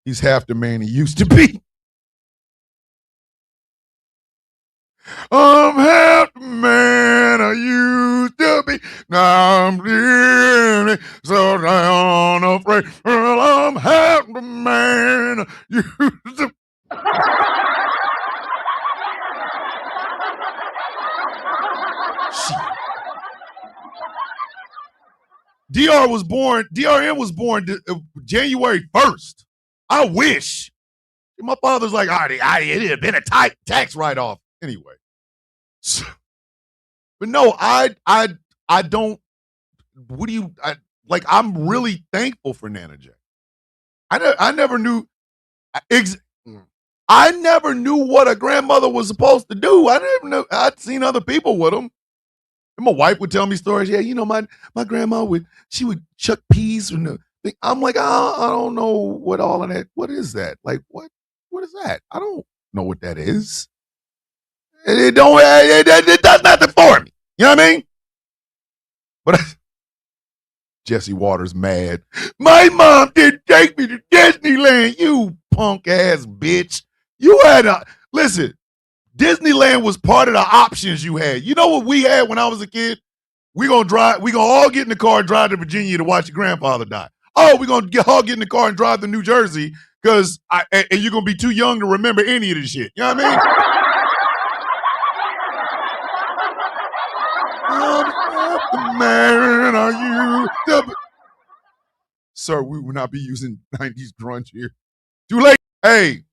He's half the man he used to be. I'm half the man I used to be. Now I'm really so down afraid. Well, I'm half the man I used to be. DRN was born January 1st. I wish. My father's like, it'd have been a tax write-off. Anyway. So, but no, I don't, I'm really thankful for Nana J. I never knew what a grandmother was supposed to do. I never knew. I'd seen other people with them. And my wife would tell me stories. Yeah, my grandma she would chuck peas from the thing. I'm like, I don't know what all of that. What is that? Like, what is that? I don't know what that is. It does nothing for me. You know what I mean? But Jesse Waters mad. My mom didn't take me to Disneyland, you punk ass bitch. You had listen, Disneyland was part of the options you had. You know what we had when I was a kid? We gonna all get in the car and drive to Virginia to watch your grandfather die. Oh, we're gonna all get in the car and drive to New Jersey because and you're gonna be too young to remember any of this shit. You know what I mean? Man, are you Sir, we will not be using 90s grunge here. Too late. Hey,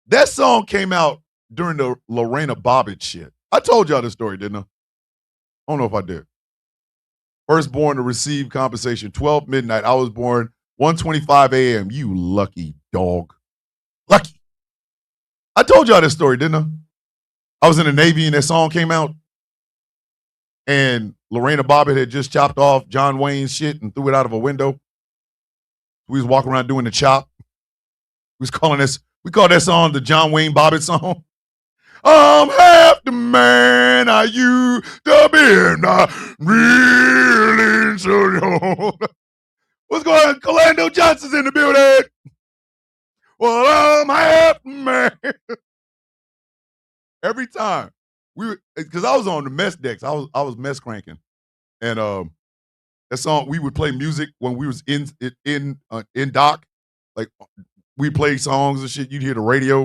that song came out during the Lorena Bobbitt shit. I told y'all this story, didn't I? I don't know if I did. First born to receive compensation, 12 midnight. I was born 1:25 a.m. You lucky dog. Lucky. I told y'all this story, didn't I? I was in the Navy and that song came out. And Lorena Bobbitt had just chopped off John Wayne's shit and threw it out of a window. We was walking around doing the chop. We call that song the John Wayne Bobbitt song. I'm half the man I used to be, not really so young. What's going on? Colando Johnson's in the building. Well, I'm half the man. Every time because I was on the mess decks, I was mess cranking, and that song we would play music when we was in dock, like we play songs and shit. You'd hear the radio,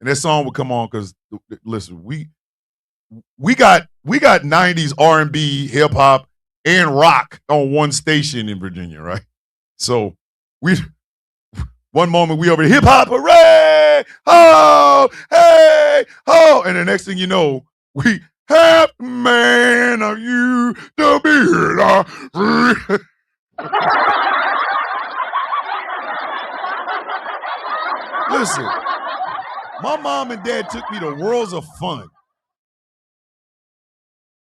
and that song would come on because listen, we got 90s R&B, hip hop, and rock on one station in Virginia, right? So one moment we over hip hop, hooray, ho, hey, ho, and the next thing you know, we half man of you to be here. Listen, my mom and dad took me to Worlds of Fun.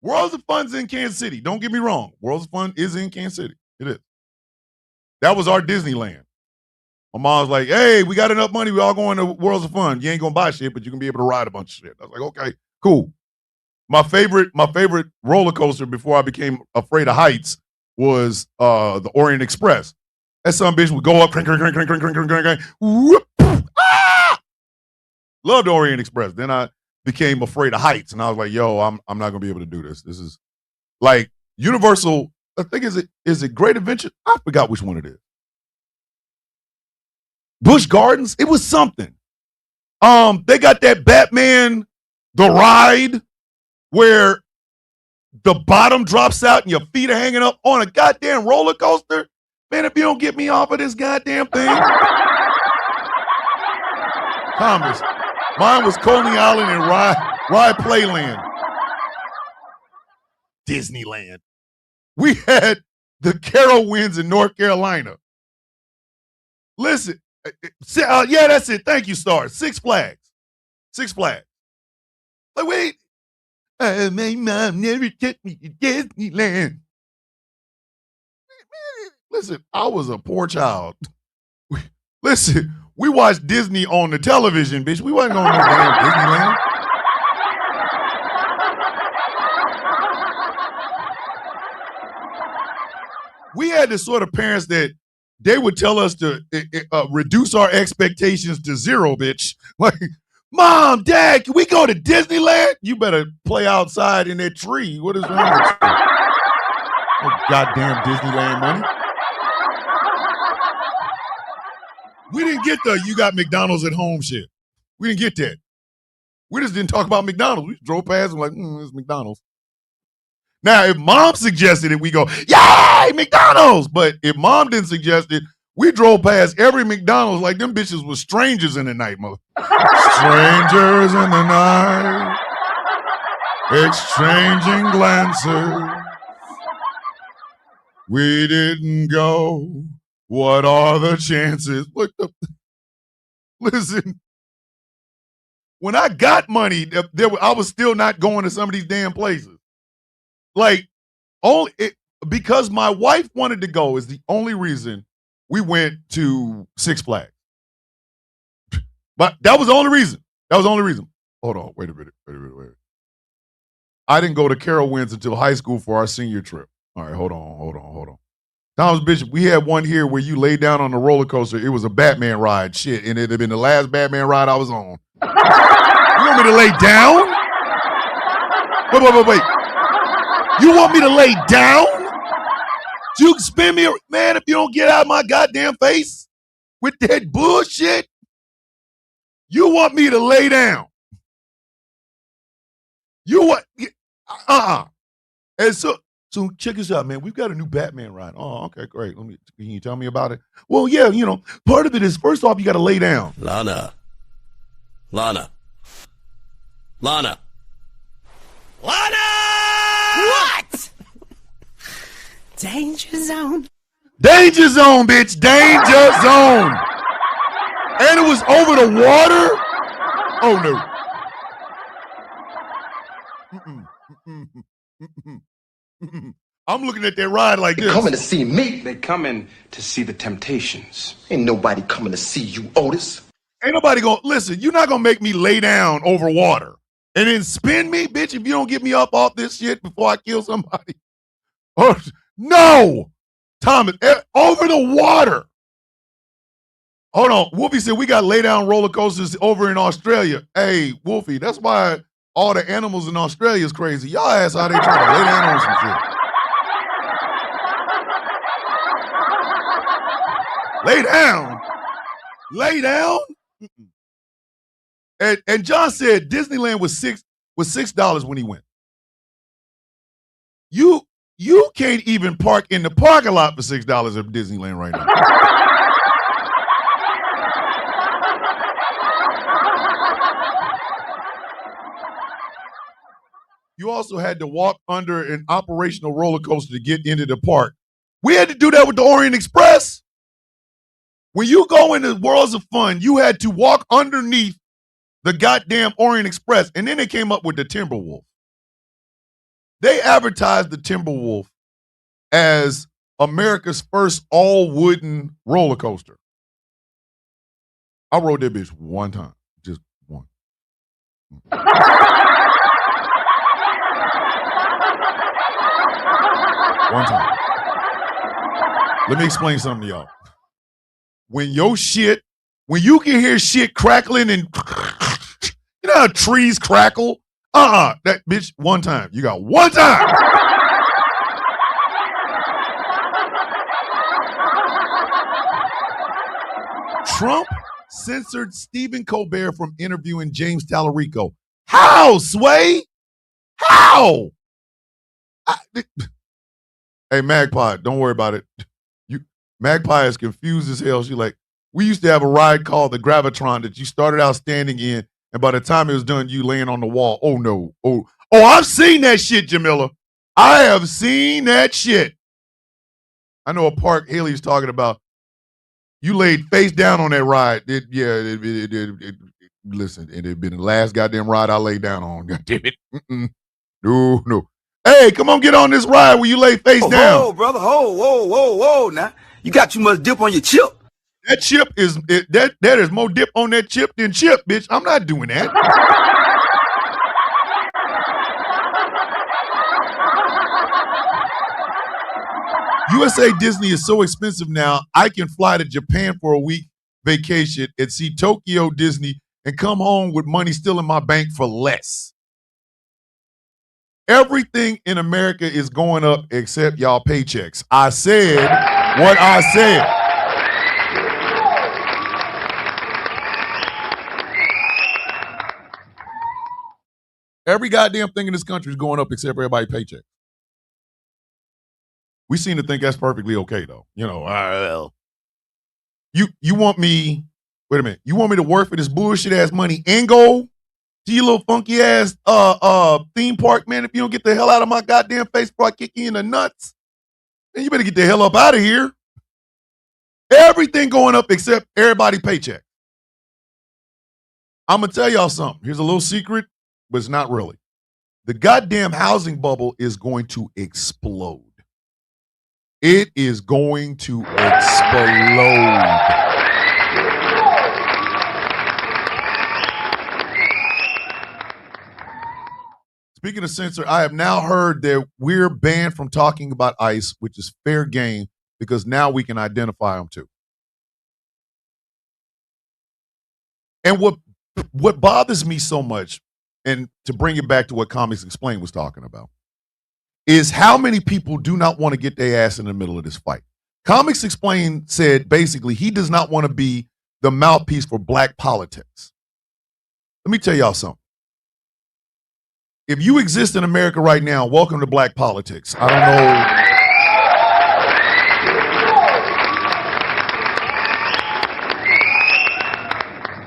Worlds of Fun's in Kansas City. Don't get me wrong. Worlds of Fun is in Kansas City. It is. That was our Disneyland. My mom's like, hey, we got enough money. We all going to Worlds of Fun. You ain't going to buy shit, but you can be able to ride a bunch of shit. I was like, okay, cool. My favorite roller coaster before I became afraid of heights was the Orient Express. That son bitch would go up, crank, crank, crank, crank, crank, crank, crank, crank, crank, whoop, ah! Loved the Orient Express. Then I became afraid of heights, and I was like, yo, I'm not gonna be able to do this. This is like Universal. I think is it Great Adventure? I forgot which one it is. Busch Gardens. It was something. They got that Batman the ride where the bottom drops out and your feet are hanging up on a goddamn roller coaster. Man, if you don't get me off of this goddamn thing. Thomas, mine was Coney Island and Ride Playland. Disneyland. We had the Carowinds in North Carolina. Listen, yeah, that's it. Thank you, Star. Six Flags. Like, wait. My mom never took me to Disneyland. Listen, I was a poor child. Listen, we watched Disney on the television, bitch. We wasn't going to no damn Disneyland. We had the sort of parents that they would tell us to reduce our expectations to zero, bitch. Like, Mom, Dad, can we go to Disneyland? You better play outside in that tree. What is wrong with you? Oh, goddamn Disneyland money. We didn't get the you got McDonald's at home shit. We didn't get that. We just didn't talk about McDonald's. We drove past and like, it's McDonald's. Now, if Mom suggested it, we go, yay, McDonald's. But if Mom didn't suggest it, we drove past every McDonald's like them bitches were strangers in the night, mother. Strangers in the night, exchanging glances. We didn't go. What are the chances? Listen, when I got money, I was still not going to some of these damn places. Like, because my wife wanted to go is the only reason we went to Six Flags. But that was the only reason. Hold on, wait a minute. I didn't go to Carowinds until high school for our senior trip. All right, hold on. Thomas Bishop, we had one here where you lay down on the roller coaster. It was a Batman ride. Shit, and it had been the last Batman ride I was on. You want me to lay down? Wait. You want me to lay down? So you can spin me, man, if you don't get out of my goddamn face with that bullshit. You want me to lay down. You want, And so check this out, man. We've got a new Batman ride. Oh, okay, great. Can you tell me about it? Well, yeah, part of it is, first off, you got to lay down. Lana. What? Danger zone. Danger zone, bitch. Danger zone. And it was over the water? Oh, no. I'm looking at that ride like this. They coming to see me. They coming to see the Temptations. Ain't nobody coming to see you, Otis. Ain't nobody gonna, listen, you're not gonna make me lay down over water and then spin me, bitch, if you don't get me up off this shit before I kill somebody. Oh, no! Thomas, over the water. Hold on. Wolfie said we got lay down roller coasters over in Australia. Hey, Wolfie, that's why all the animals in Australia is crazy. Y'all ask how they trying to lay down on some shit. Lay down? Lay down? And John said Disneyland was $6 when he went. You can't even park in the parking lot for $6 at Disneyland right now. You also had to walk under an operational roller coaster to get into the park. We had to do that with the Orient Express. When you go into Worlds of Fun, you had to walk underneath the goddamn Orient Express. And then they came up with the Timberwolf. They advertised the Timberwolf as America's first all-wooden roller coaster. I rode that bitch one time. Just one. One time. Let me explain something to y'all. When you can hear shit crackling and you know how trees crackle? That bitch, one time. You got one time. Trump censored Stephen Colbert from interviewing James Tallarico. How, Sway? How? Hey, Magpie, don't worry about it. Magpie is confused as hell. She like, we used to have a ride called the Gravitron that you started out standing in, and by the time it was done, you laying on the wall. Oh, no. Oh, I've seen that shit, Jamila. I have seen that shit. I know a park Haley's talking about. You laid face down on that ride. Listen, it had been the last goddamn ride I laid down on. God damn it. No. Hey, come on, get on this ride where you lay face down. Whoa, brother. Whoa. Now, you got too much dip on your chip. That chip is, that is more dip on that chip than chip, bitch. I'm not doing that. USA Disney is so expensive now, I can fly to Japan for a week vacation and see Tokyo Disney and come home with money still in my bank for less. Everything in America is going up except y'all paychecks. I said what I said. Every goddamn thing in this country is going up except everybody's paycheck. We seem to think that's perfectly okay, though. You know, you want me, wait a minute, you want me to work for this bullshit ass money and go to your little funky ass theme park, man? If you don't get the hell out of my goddamn face before I kick you in the nuts, then you better get the hell up out of here. Everything going up except everybody's paycheck. I'm gonna tell y'all something. Here's a little secret, but it's not really. The goddamn housing bubble is going to explode. It is going to explode. Speaking of censor, I have now heard that we're banned from talking about ICE, which is fair game because now we can identify them too. And what bothers me so much, and to bring it back to what Comics Explained was talking about, is how many people do not want to get their ass in the middle of this fight. Comics Explained said basically he does not want to be the mouthpiece for black politics. Let me tell y'all something. If you exist in America right now, welcome to black politics. I don't know.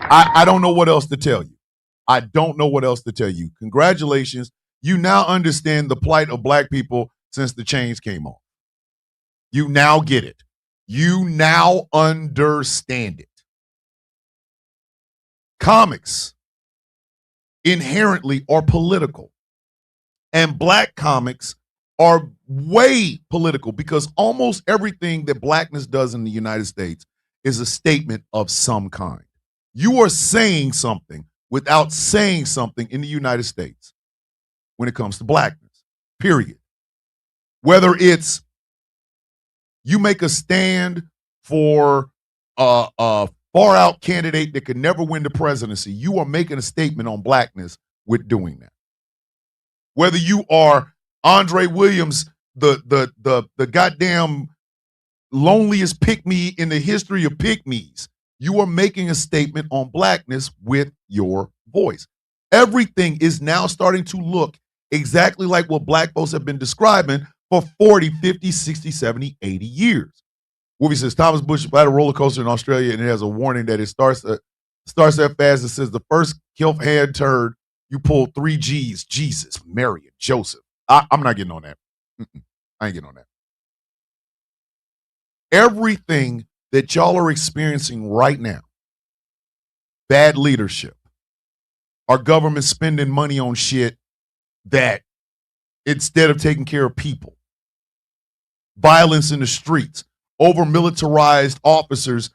I don't know what else to tell you. I don't know what else to tell you. Congratulations. You now understand the plight of black people since the chains came on. You now get it. You now understand it. Comics inherently are political, and black comics are way political because almost everything that blackness does in the United States is a statement of some kind. You are saying something without saying something in the United States when it comes to blackness, period. Whether it's you make a stand for a far-out candidate that could never win the presidency, you are making a statement on blackness with doing that. Whether you are Andre Williams, the goddamn loneliest pick-me in the history of pick-me's, you are making a statement on blackness with your voice. Everything is now starting to look exactly like what black folks have been describing for 40, 50, 60, 70, 80 years. Movie says Thomas Bush had a roller coaster in Australia, and it has a warning that it starts that fast. It says the first kilt hand turd, you pull 3 G's, Jesus, Mary, and Joseph. I'm not getting on that. I ain't getting on that. Everything that y'all are experiencing right now, bad leadership, our government spending money on shit that instead of taking care of people, violence in the streets, over militarized officers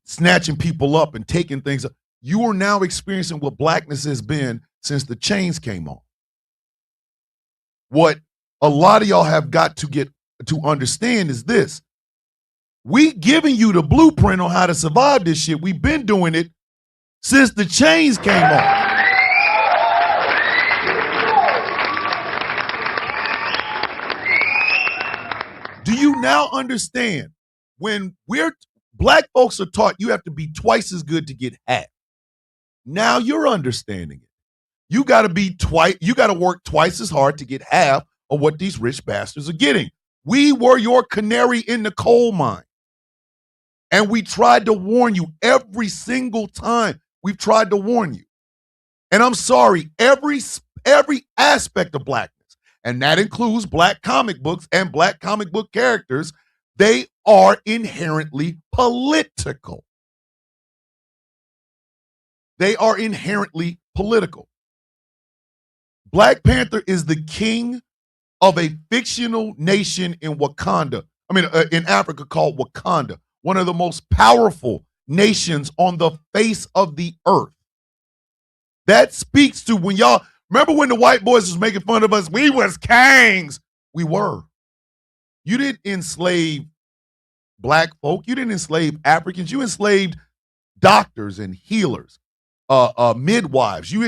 snatching people up and taking things up. You are now experiencing what blackness has been since the chains came on. What a lot of y'all have got to get to understand is this. We giving you the blueprint on how to survive this shit. We've been doing it since the chains came on. Do you now understand when black folks are taught you have to be twice as good to get half? Now you're understanding it. You got to work twice as hard to get half of what these rich bastards are getting. We were your canary in the coal mine. And we tried to warn you every single time. We've tried to warn you. And I'm sorry, every aspect of blackness, and that includes black comic books and black comic book characters, they are inherently political. They are inherently political. Black Panther is the king of a fictional nation in Wakanda. In Africa called Wakanda. One of the most powerful nations on the face of the earth. That speaks to when y'all, remember when the white boys was making fun of us? We was kings. We were. You didn't enslave black folk. You didn't enslave Africans. You enslaved doctors and healers, midwives. You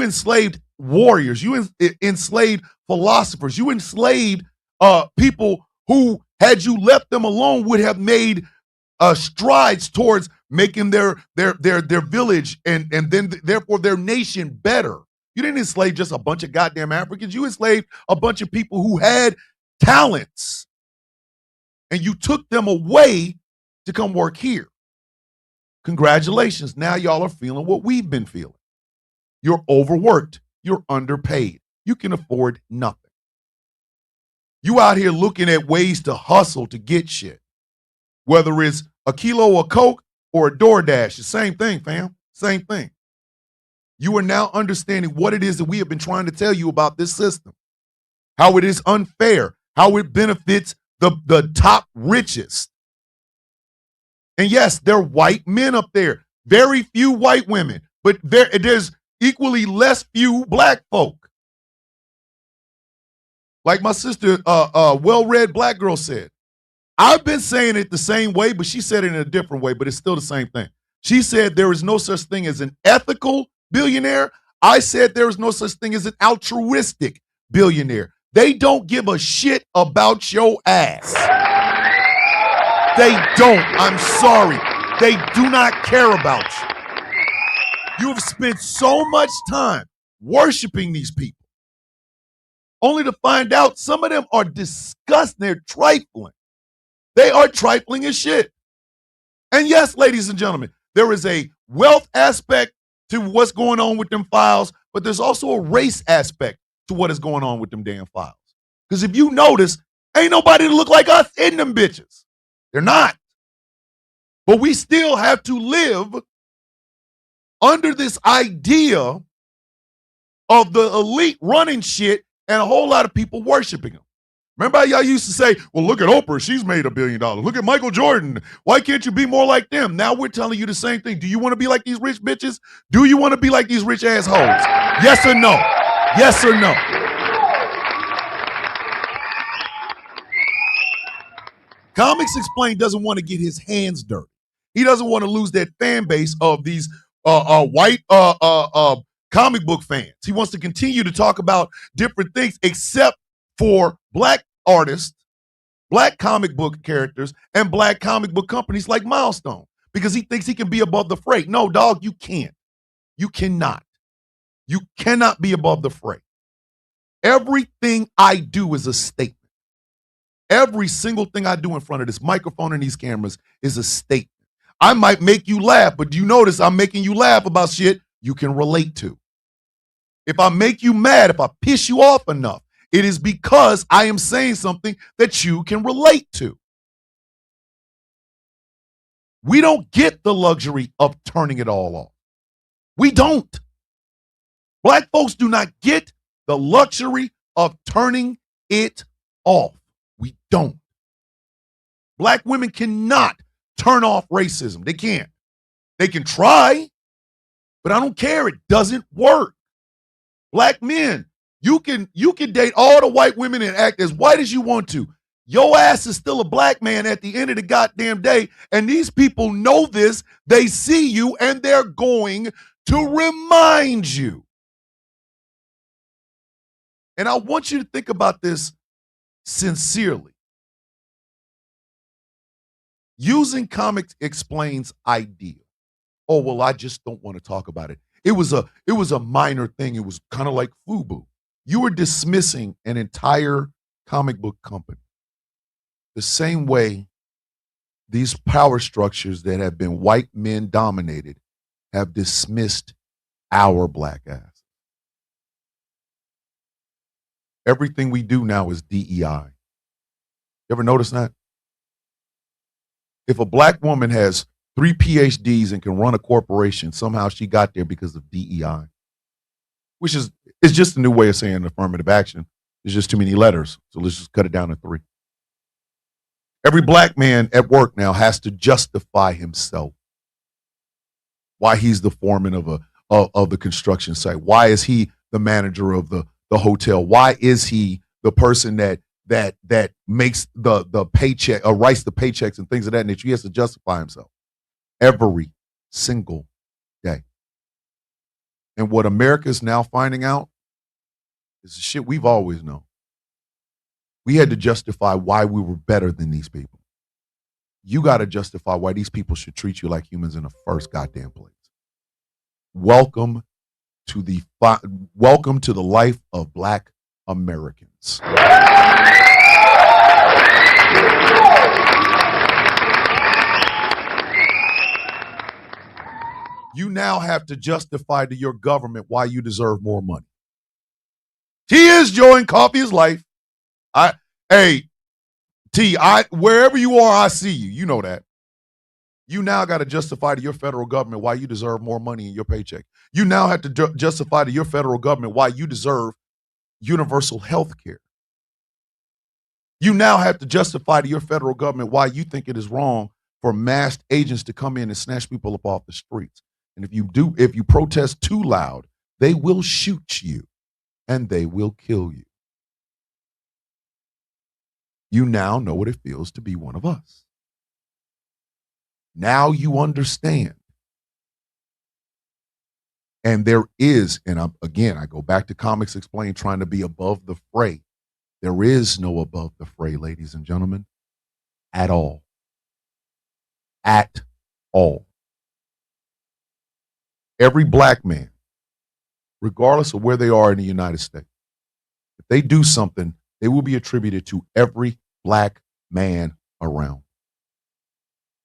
enslaved warriors. You enslaved philosophers. You enslaved people who, had you left them alone, would have made strides towards making their village and then therefore their nation better. You didn't enslave just a bunch of goddamn Africans. You enslaved a bunch of people who had talents, and you took them away to come work here. Congratulations. Now y'all are feeling what we've been feeling. You're overworked. You're underpaid. You can afford nothing. You out here looking at ways to hustle to get shit. Whether it's a kilo of Coke or a DoorDash, the same thing, fam. Same thing. You are now understanding what it is that we have been trying to tell you about this system. How it is unfair. How it benefits the top richest. And yes, there are white men up there. Very few white women. But there's equally less few black folk. Like my sister, well-read black girl said, I've been saying it the same way, but she said it in a different way, but it's still the same thing. She said there is no such thing as an ethical billionaire. I said there is no such thing as an altruistic billionaire. They don't give a shit about your ass. They don't. I'm sorry. They do not care about you. You have spent so much time worshiping these people, only to find out some of them are disgusting. They're trifling. They are trifling as shit. And yes, ladies and gentlemen, there is a wealth aspect to what's going on with them files, but there's also a race aspect to what is going on with them damn files. Because if you notice, ain't nobody to look like us in them bitches. They're not. But we still have to live under this idea of the elite running shit and a whole lot of people worshiping them. Remember how y'all used to say, well, look at Oprah, she's made $1 billion. Look at Michael Jordan. Why can't you be more like them? Now we're telling you the same thing. Do you want to be like these rich bitches? Do you want to be like these rich assholes? Yes or no? Yes or no? Comics Explained doesn't want to get his hands dirty. He doesn't want to lose that fan base of these white comic book fans. He wants to continue to talk about different things except for black artists, black comic book characters, and black comic book companies like Milestone, because he thinks he can be above the fray. No, dog, you can't. You cannot. You cannot be above the fray. Everything I do is a statement. Every single thing I do in front of this microphone and these cameras is a statement. I might make you laugh, but do you notice I'm making you laugh about shit you can relate to? If I make you mad, if I piss you off enough, it is because I am saying something that you can relate to. We don't get the luxury of turning it all off. We don't. Black folks do not get the luxury of turning it off. We don't. Black women cannot turn off racism. They can't. They can try, but I don't care. It doesn't work. Black men, you can date all the white women and act as white as you want to. Your ass is still a black man at the end of the goddamn day, and these people know this. They see you, and they're going to remind you. And I want you to think about this sincerely. Using Comics Explains idea. Oh, well, I just don't want to talk about it. It was a minor thing. It was kind of like FUBU. You were dismissing an entire comic book company. The same way these power structures that have been white men dominated have dismissed our black ass. Everything we do now is DEI. You ever notice that? If a black woman has 3 PhDs and can run a corporation, somehow she got there because of DEI, which is just a new way of saying affirmative action. There's just too many letters, so let's just cut it down to 3. Every black man at work now has to justify himself. Why he's the foreman of the construction site? Why is he the manager of the hotel? Why is he the person that makes the paycheck or writes the paychecks and things of that nature? He has to justify himself every single day. And what America is now finding out is the shit we've always known. We had to justify why we were better than these people. You got to justify why these people should treat you like humans in the first goddamn place. Welcome to the life of black Americans. You now have to justify to your government why you deserve more money. Tea is joy and coffee is life. Wherever you are, I see you. You know that. You now got to justify to your federal government why you deserve more money in your paycheck. You now have to justify to your federal government why you deserve universal health care. You now have to justify to your federal government why you think it is wrong for masked agents to come in and snatch people up off the streets. And if you protest too loud, they will shoot you and they will kill you. You now know what it feels to be one of us. Now you understand. And there is, and I go back to Comics Explained, trying to be above the fray. There is no above the fray, ladies and gentlemen, at all. At all. Every black man, regardless of where they are in the United States, if they do something, they will be attributed to every black man around.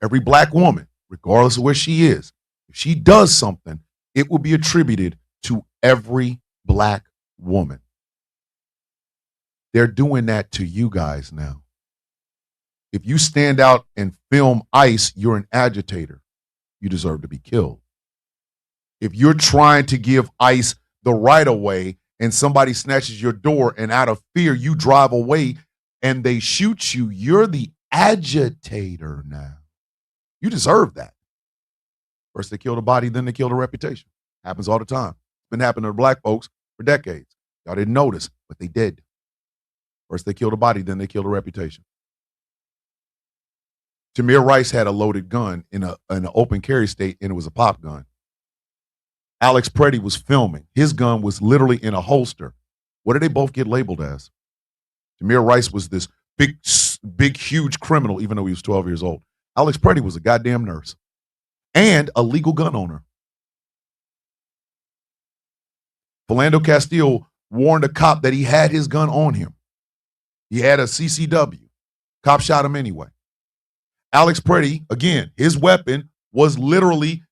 Every black woman, regardless of where she is, if she does something, it will be attributed to every black woman. They're doing that to you guys now. If you stand out and film ICE, you're an agitator. You deserve to be killed. If you're trying to give ICE the right of way and somebody snatches your door and out of fear you drive away and they shoot you, you're the agitator now. You deserve that. First they kill the body, then they kill the reputation. Happens all the time. It's been happening to black folks for decades. Y'all didn't notice, but they did. First they kill the body, then they kill the reputation. Tamir Rice had a loaded gun in an open carry state, and it was a pop gun. Alex Preddy was filming. His gun was literally in a holster. What did they both get labeled as? Tamir Rice was this big, huge criminal, even though he was 12 years old. Alex Preddy was a goddamn nurse and a legal gun owner. Philando Castile warned a cop that he had his gun on him. He had a CCW. Cop shot him anyway. Alex Preddy, again, his weapon was literally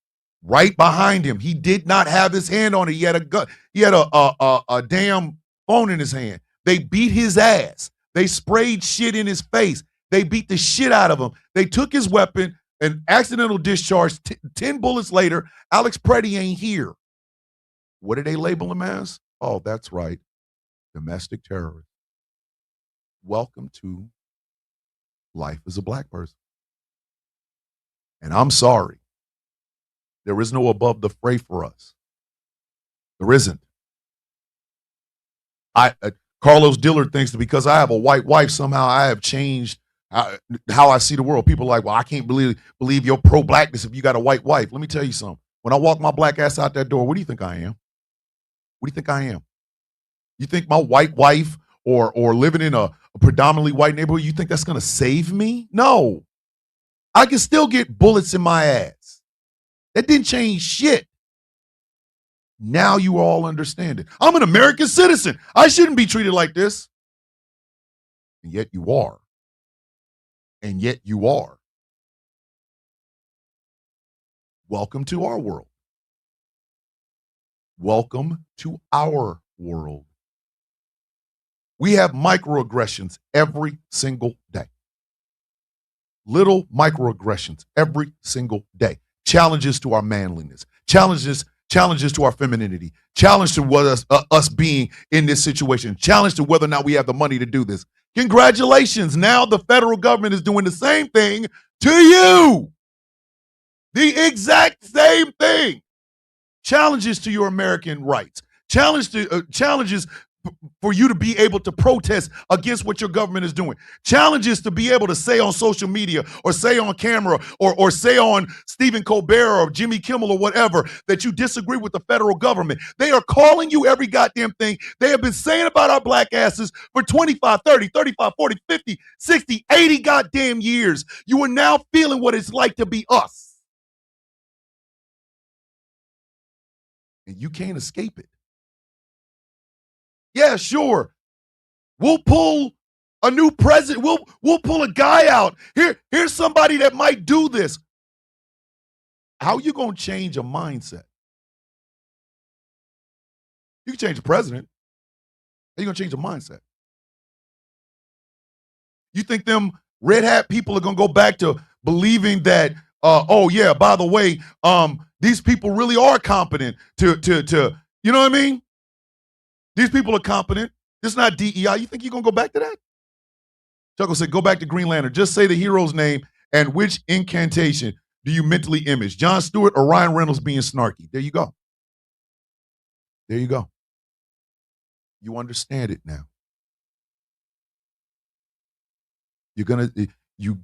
right behind him. He did not have his hand on it. He had a gun. He had a damn phone in his hand. They beat his ass. They sprayed shit in his face. They beat the shit out of him. They took his weapon, an accidental discharge. 10 bullets later, Alex Preddy ain't here. What did they label him as? Oh, that's right. Domestic terrorist. Welcome to life as a black person. And I'm sorry. There is no above the fray for us. There isn't. Carlos Dillard thinks that because I have a white wife, somehow I have changed how I see the world. People are like, well, I can't believe your pro-blackness if you got a white wife. Let me tell you something. When I walk my black ass out that door, what do you think I am? What do you think I am? You think my white wife or living in a predominantly white neighborhood, you think that's going to save me? No. I can still get bullets in my ass. That didn't change shit. Now you all understand it. I'm an American citizen. I shouldn't be treated like this. And yet you are. And yet you are. Welcome to our world. Welcome to our world. We have microaggressions every single day. Little microaggressions every single day. Challenges to our manliness. Challenges to our femininity. Challenge to what us being in this situation. Challenge to whether or not we have the money to do this. Congratulations. Now the federal government is doing the same thing to you. The exact same thing. Challenges to your American rights. Challenges for you to be able to protest against what your government is doing. Challenges to be able to say on social media or say on camera or say on Stephen Colbert or Jimmy Kimmel or whatever that you disagree with the federal government. They are calling you every goddamn thing they have been saying about our black asses for 25, 30, 35, 40, 50, 60, 80 goddamn years. You are now feeling what it's like to be us. And you can't escape it. Yeah, sure. We'll pull a new president. We'll pull a guy out. Here's somebody that might do this. How are you going to change a mindset? You can change the president. How are you going to change a mindset? You think them red hat people are going to go back to believing that, oh yeah, by the way, these people really are competent to you know what I mean? These people are competent. It's not DEI. You think you're going to go back to that? Chuckle said, go back to Green Lantern. Just say the hero's name and which incantation do you mentally image? John Stewart or Ryan Reynolds being snarky? There you go. There you go. You understand it now. You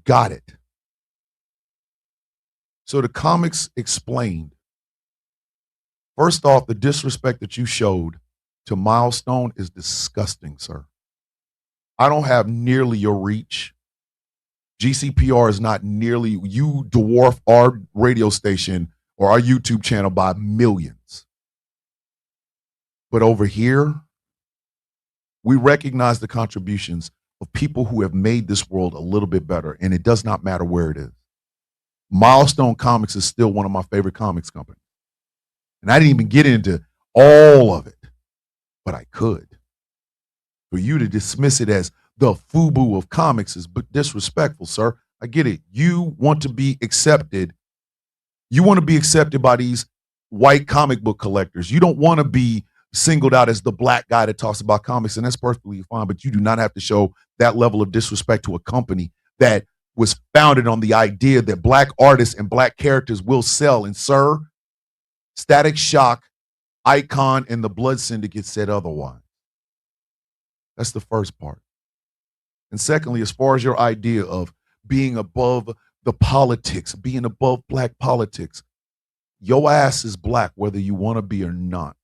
got it. So the comics explained, first off, the disrespect that you showed to Milestone is disgusting, sir. I don't have nearly your reach. GCPR is not nearly, you dwarf our radio station or our YouTube channel by millions. But over here, we recognize the contributions of people who have made this world a little bit better, and it does not matter where it is. Milestone Comics is still one of my favorite comics companies. And I didn't even get into all of it, but I could. For you to dismiss it as the FUBU of comics is disrespectful, sir. I get it. You want to be accepted. You want to be accepted by these white comic book collectors. You don't want to be singled out as the black guy that talks about comics, and that's perfectly fine, but you do not have to show that level of disrespect to a company that was founded on the idea that black artists and black characters will sell. And sir, Static Shock, Icon, and the Blood Syndicate said otherwise. That's the first part. And secondly, as far as your idea of being above the politics, being above black politics, your ass is black whether you want to be or not.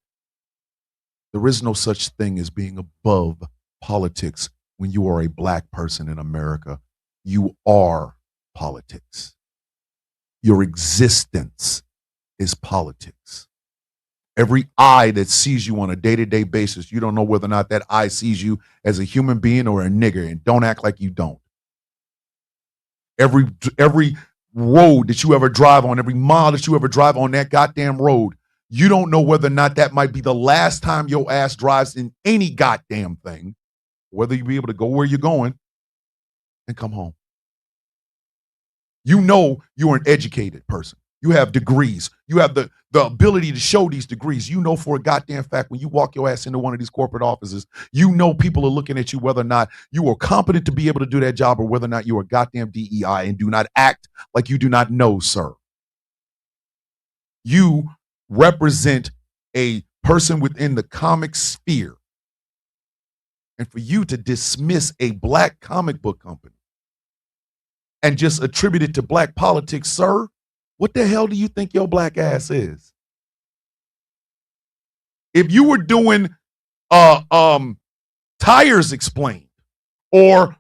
There is no such thing as being above politics when you are a black person in America. You are politics. Your existence is politics. Every eye that sees you on a day-to-day basis, you don't know whether or not that eye sees you as a human being or a nigger, and don't act like you don't. Every road that you ever drive on, every mile that you ever drive on that goddamn road, you don't know whether or not that might be the last time your ass drives in any goddamn thing, whether you be able to go where you're going and come home. You know you're an educated person. You have degrees. You have the ability to show these degrees. You know for a goddamn fact when you walk your ass into one of these corporate offices, you know people are looking at you whether or not you are competent to be able to do that job or whether or not you are goddamn DEI, and do not act like you do not know, sir. You represent a person within the comic sphere. And for you to dismiss a black comic book company and just attribute it to black politics, sir, what the hell do you think your black ass is? If you were doing tires explained, or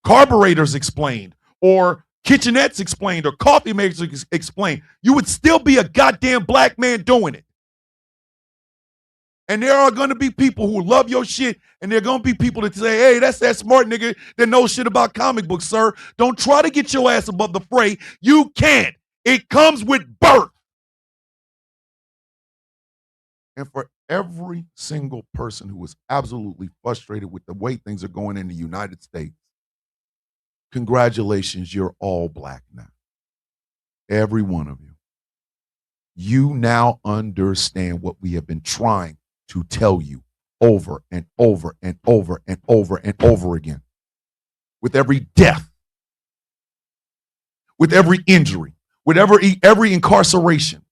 carburetors explained, or kitchenettes explained, or coffee makers explained, you would still be a goddamn black man doing it. And there are going to be people who love your shit, and there are going to be people that say, hey, that's that smart nigga that knows shit about comic books, sir. Don't try to get your ass above the fray. You can't. It comes with birth. And for every single person who is absolutely frustrated with the way things are going in the United States, congratulations, you're all black now. Every one of you. You now understand what we have been trying to tell you over and over and over and over and over again. With every death, with every injury, with every incarceration.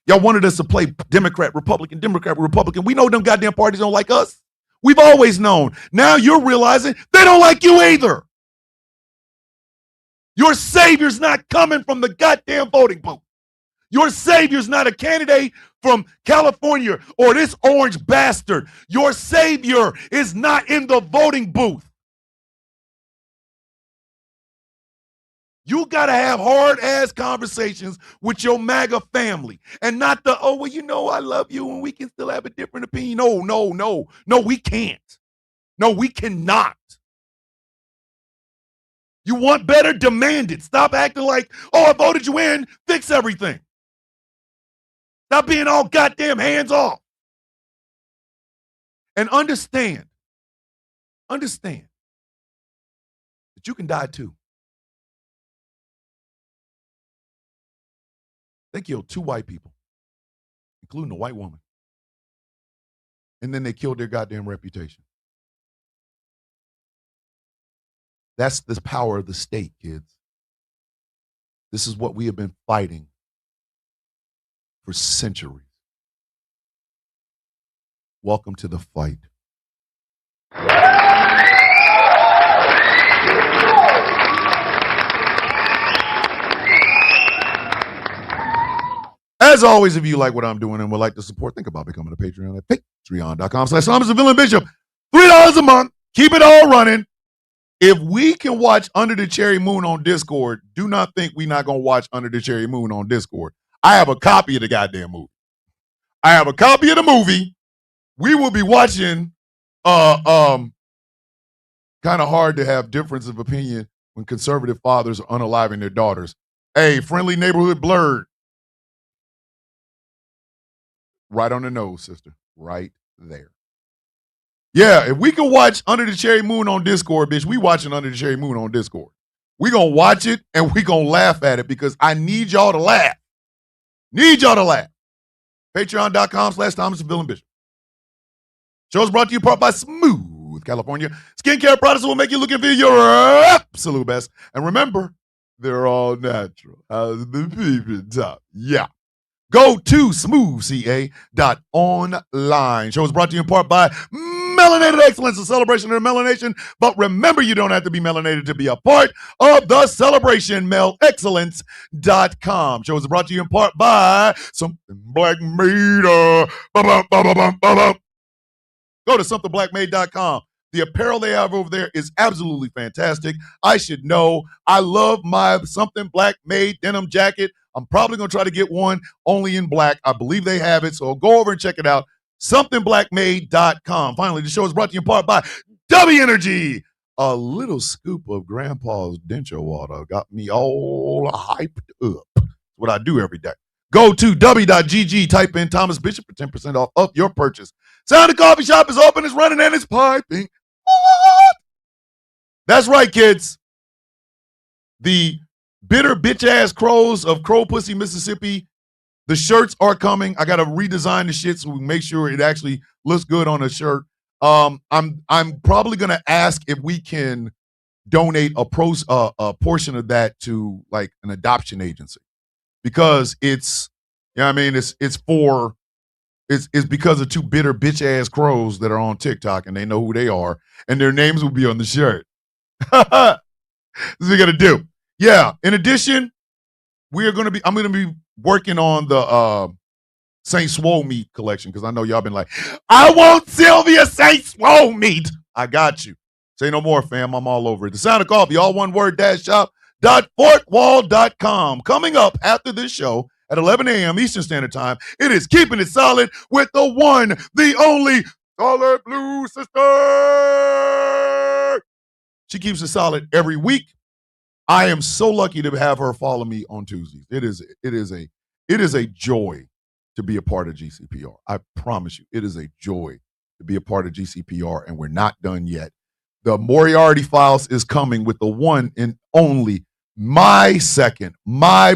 Y'all wanted us to play Democrat, Republican, Democrat, Republican. We know them goddamn parties don't like us. We've always known. Now you're realizing they don't like you either. Your savior's not coming from the goddamn voting booth. Your savior's not a candidate from California or this orange bastard. Your savior is not in the voting booth. You got to have hard-ass conversations with your MAGA family and not the, oh, well, you know I love you and we can still have a different opinion. No, we can't. No, we cannot. You want better? Demand it. Stop acting like, oh, I voted you in, fix everything. Stop being all goddamn hands off. And understand that you can die too. They killed 2 white people, including a white woman. And then they killed their goddamn reputation. That's the power of the state, kids. This is what we have been fighting for centuries. welcome to the fight. As always, if you like what I'm doing and would like to support, think about becoming a Patreon at patreon.com/ThomasTheVillainBishop. $3 a month. Keep it all running. If we can watch Under the Cherry Moon on Discord, do not think we're not going to watch Under the Cherry Moon on Discord. I have a copy of the goddamn movie. I have a copy of the movie. We will be watching kind of hard to have difference of opinion when conservative fathers are unaliving their daughters. Hey, Friendly Neighborhood Blurred. Right on the nose, sister. Right there. Yeah, if we can watch Under the Cherry Moon on Discord, bitch, we watching Under the Cherry Moon on Discord. We gonna watch it and we gonna laugh at it because I need y'all to laugh. Need y'all to laugh. Patreon.com/ThomasTheVillainBishop. Show is brought to you in part by Smooth California. Skincare products will make you look and feel your absolute best. And remember, they're all natural. How's the peeping top? Yeah. Go to smoothca.online. Show is brought to you in part by Melanated Excellence, a celebration of melanation. But remember, you don't have to be melanated to be a part of the celebration. melexcellence.com. Show is brought to you in part by Something Black Made. Go to somethingblackmade.com. The apparel they have over there is absolutely fantastic. I should know. I love my Something Black Made denim jacket. I'm probably going to try to get one only in black. I believe they have it, so go over and check it out. Somethingblackmade.com. Finally, the show is brought to you in part by W Energy. A little scoop of Grandpa's denture water got me all hyped up. That's what I do every day. Go to w.gg, type in Thomas Bishop for 10% off of your purchase. Sound the Coffee Shop is open, it's running, and it's piping. What? That's right, kids. The bitter bitch-ass crows of Crow Pussy, Mississippi. The shirts are coming. I got to redesign the shit so we make sure it actually looks good on a shirt. I'm probably going to ask if we can donate a portion of that to like an adoption agency because it's because of two bitter bitch-ass crows that are on TikTok and they know who they are and their names will be on the shirt. This is what we got to do. Yeah. In addition, I'm going to be working on the Saint Swole meat collection because I know y'all been like, I want Sylvia Saint Swole meat. I got you. Say no more, fam. I'm all over it. The Sound of Coffee, all one word, shop.fortwall.com. Coming up after this show at 11 a.m. Eastern Standard Time, it is Keeping It Solid with the one, the only Solid Blue Sister. She keeps it solid every week. I am so lucky to have her follow me on Tuesdays. It is a joy to be a part of GCPR. I promise you, it is a joy to be a part of GCPR, and we're not done yet. The Moriarty Files is coming with the one and only, my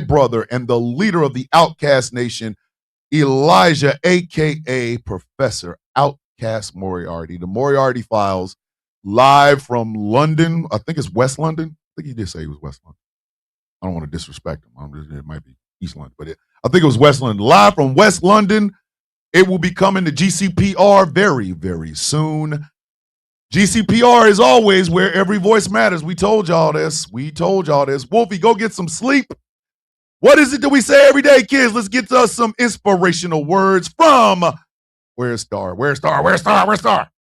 brother, and the leader of the Outcast Nation, Elijah, a.k.a. Professor Outcast Moriarty. The Moriarty Files, live from London. I think it's West London. I think he did say he was West London. I don't want to disrespect him. It might be East London, but I think it was West London. Live from West London. It will be coming to GCPR very, very soon. GCPR is always where every voice matters. We told y'all this. Wolfie, go get some sleep. What is it that we say every day, kids? Let's get to us some inspirational words from Where's Star?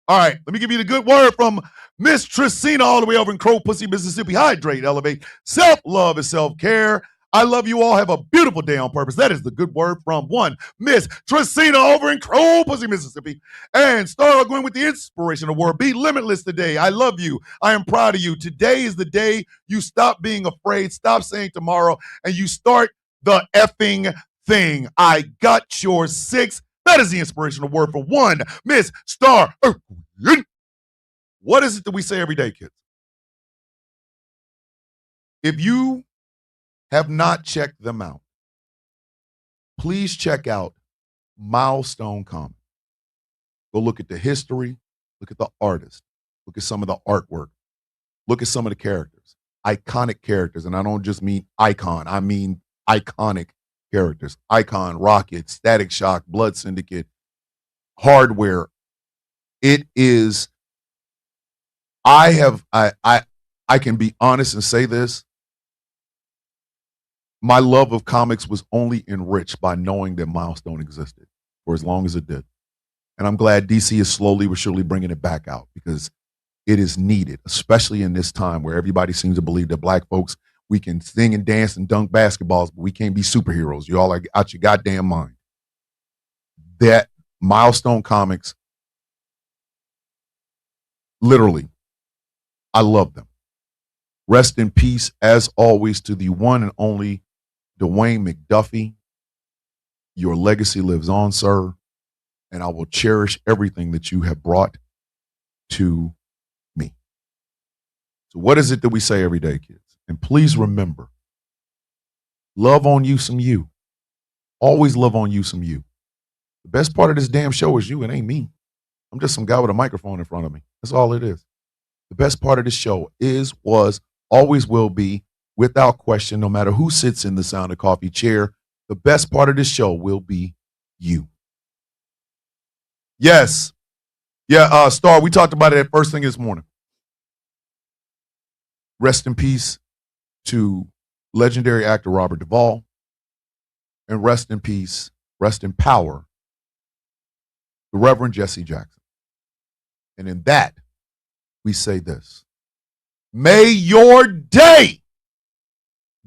All right, let me give you the good word from Miss Tricina all the way over in Crow Pussy, Mississippi. Hydrate, elevate. Self-love is self-care. I love you all. Have a beautiful day on purpose. That is the good word from one Miss Tricina over in Crow Pussy, Mississippi. And start going with the inspirational word. Be limitless today. I love you. I am proud of you. Today is the day you stop being afraid, stop saying tomorrow, and you start the effing thing. I got your 6. That is the inspirational word for one Miss Star. What is it that we say every day, kids? If you have not checked them out, please check out Milestone Comics. Go look at the history, look at the artist, look at some of the artwork, look at some of the characters, iconic characters. And I don't just mean icon, I mean iconic characters. Icon, Rocket, Static Shock, Blood Syndicate, Hardware, It is, I can be honest and say this. My love of comics was only enriched by knowing that Milestone existed for as long as it did. And I'm glad DC is slowly but surely bringing it back out because it is needed, especially in this time where everybody seems to believe that black folks, we can sing and dance and dunk basketballs, but we can't be superheroes. You all are out your goddamn mind. That Milestone Comics, literally, I love them. Rest in peace, as always, to the one and only Dwayne McDuffie. Your legacy lives on, sir, and I will cherish everything that you have brought to me. So what is it that we say every day, kids? And please remember, love on you some you. Always love on you some you. The best part of this damn show is you. It ain't me. I'm just some guy with a microphone in front of me. That's all it is. The best part of this show is, was, always will be, without question, no matter who sits in the Sound of Coffee chair, the best part of this show will be you. Yes. Yeah, Star, we talked about it at first thing this morning. Rest in peace to legendary actor Robert Duvall. And rest in peace, rest in power, the Reverend Jesse Jackson. And in that, we say this. May your day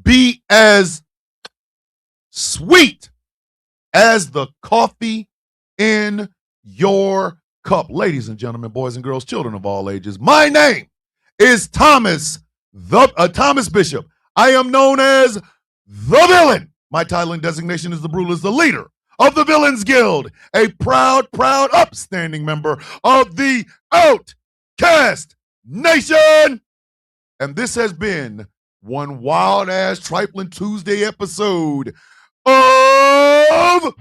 be as sweet as the coffee in your cup. Ladies and gentlemen, boys and girls, children of all ages, my name is Thomas Bishop. I am known as the Villain. My title and designation is the Brulers, the leader of the Villains Guild, a proud, upstanding member of the Outcast Nation. And this has been one wild-ass trifling Tuesday episode of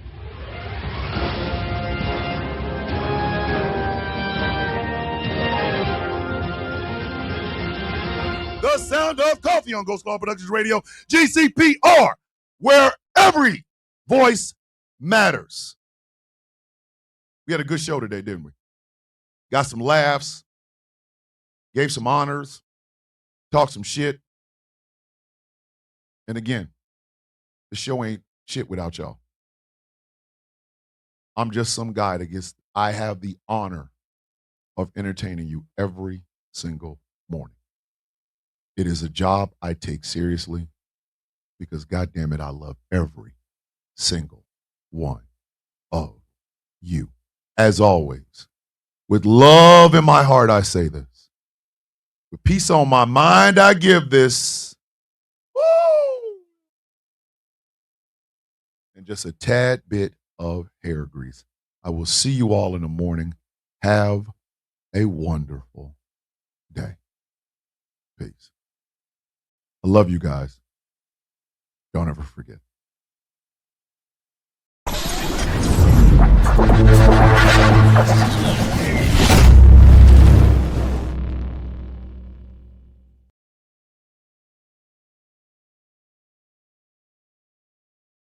The Sound of Coffee on Ghost Law Productions Radio, GCPR, where every voice matters. We had a good show today, didn't we? Got some laughs, gave some honors, talked some shit. And again, the show ain't shit without y'all. I'm just some guy I have the honor of entertaining you every single morning. It is a job I take seriously because, goddamn it, I love every single one of you. As always, with love in my heart, I say this. With peace on my mind, I give this. Woo! And just a tad bit of hair grease. I will see you all in the morning. Have a wonderful day. Peace. I love you guys. Don't ever forget.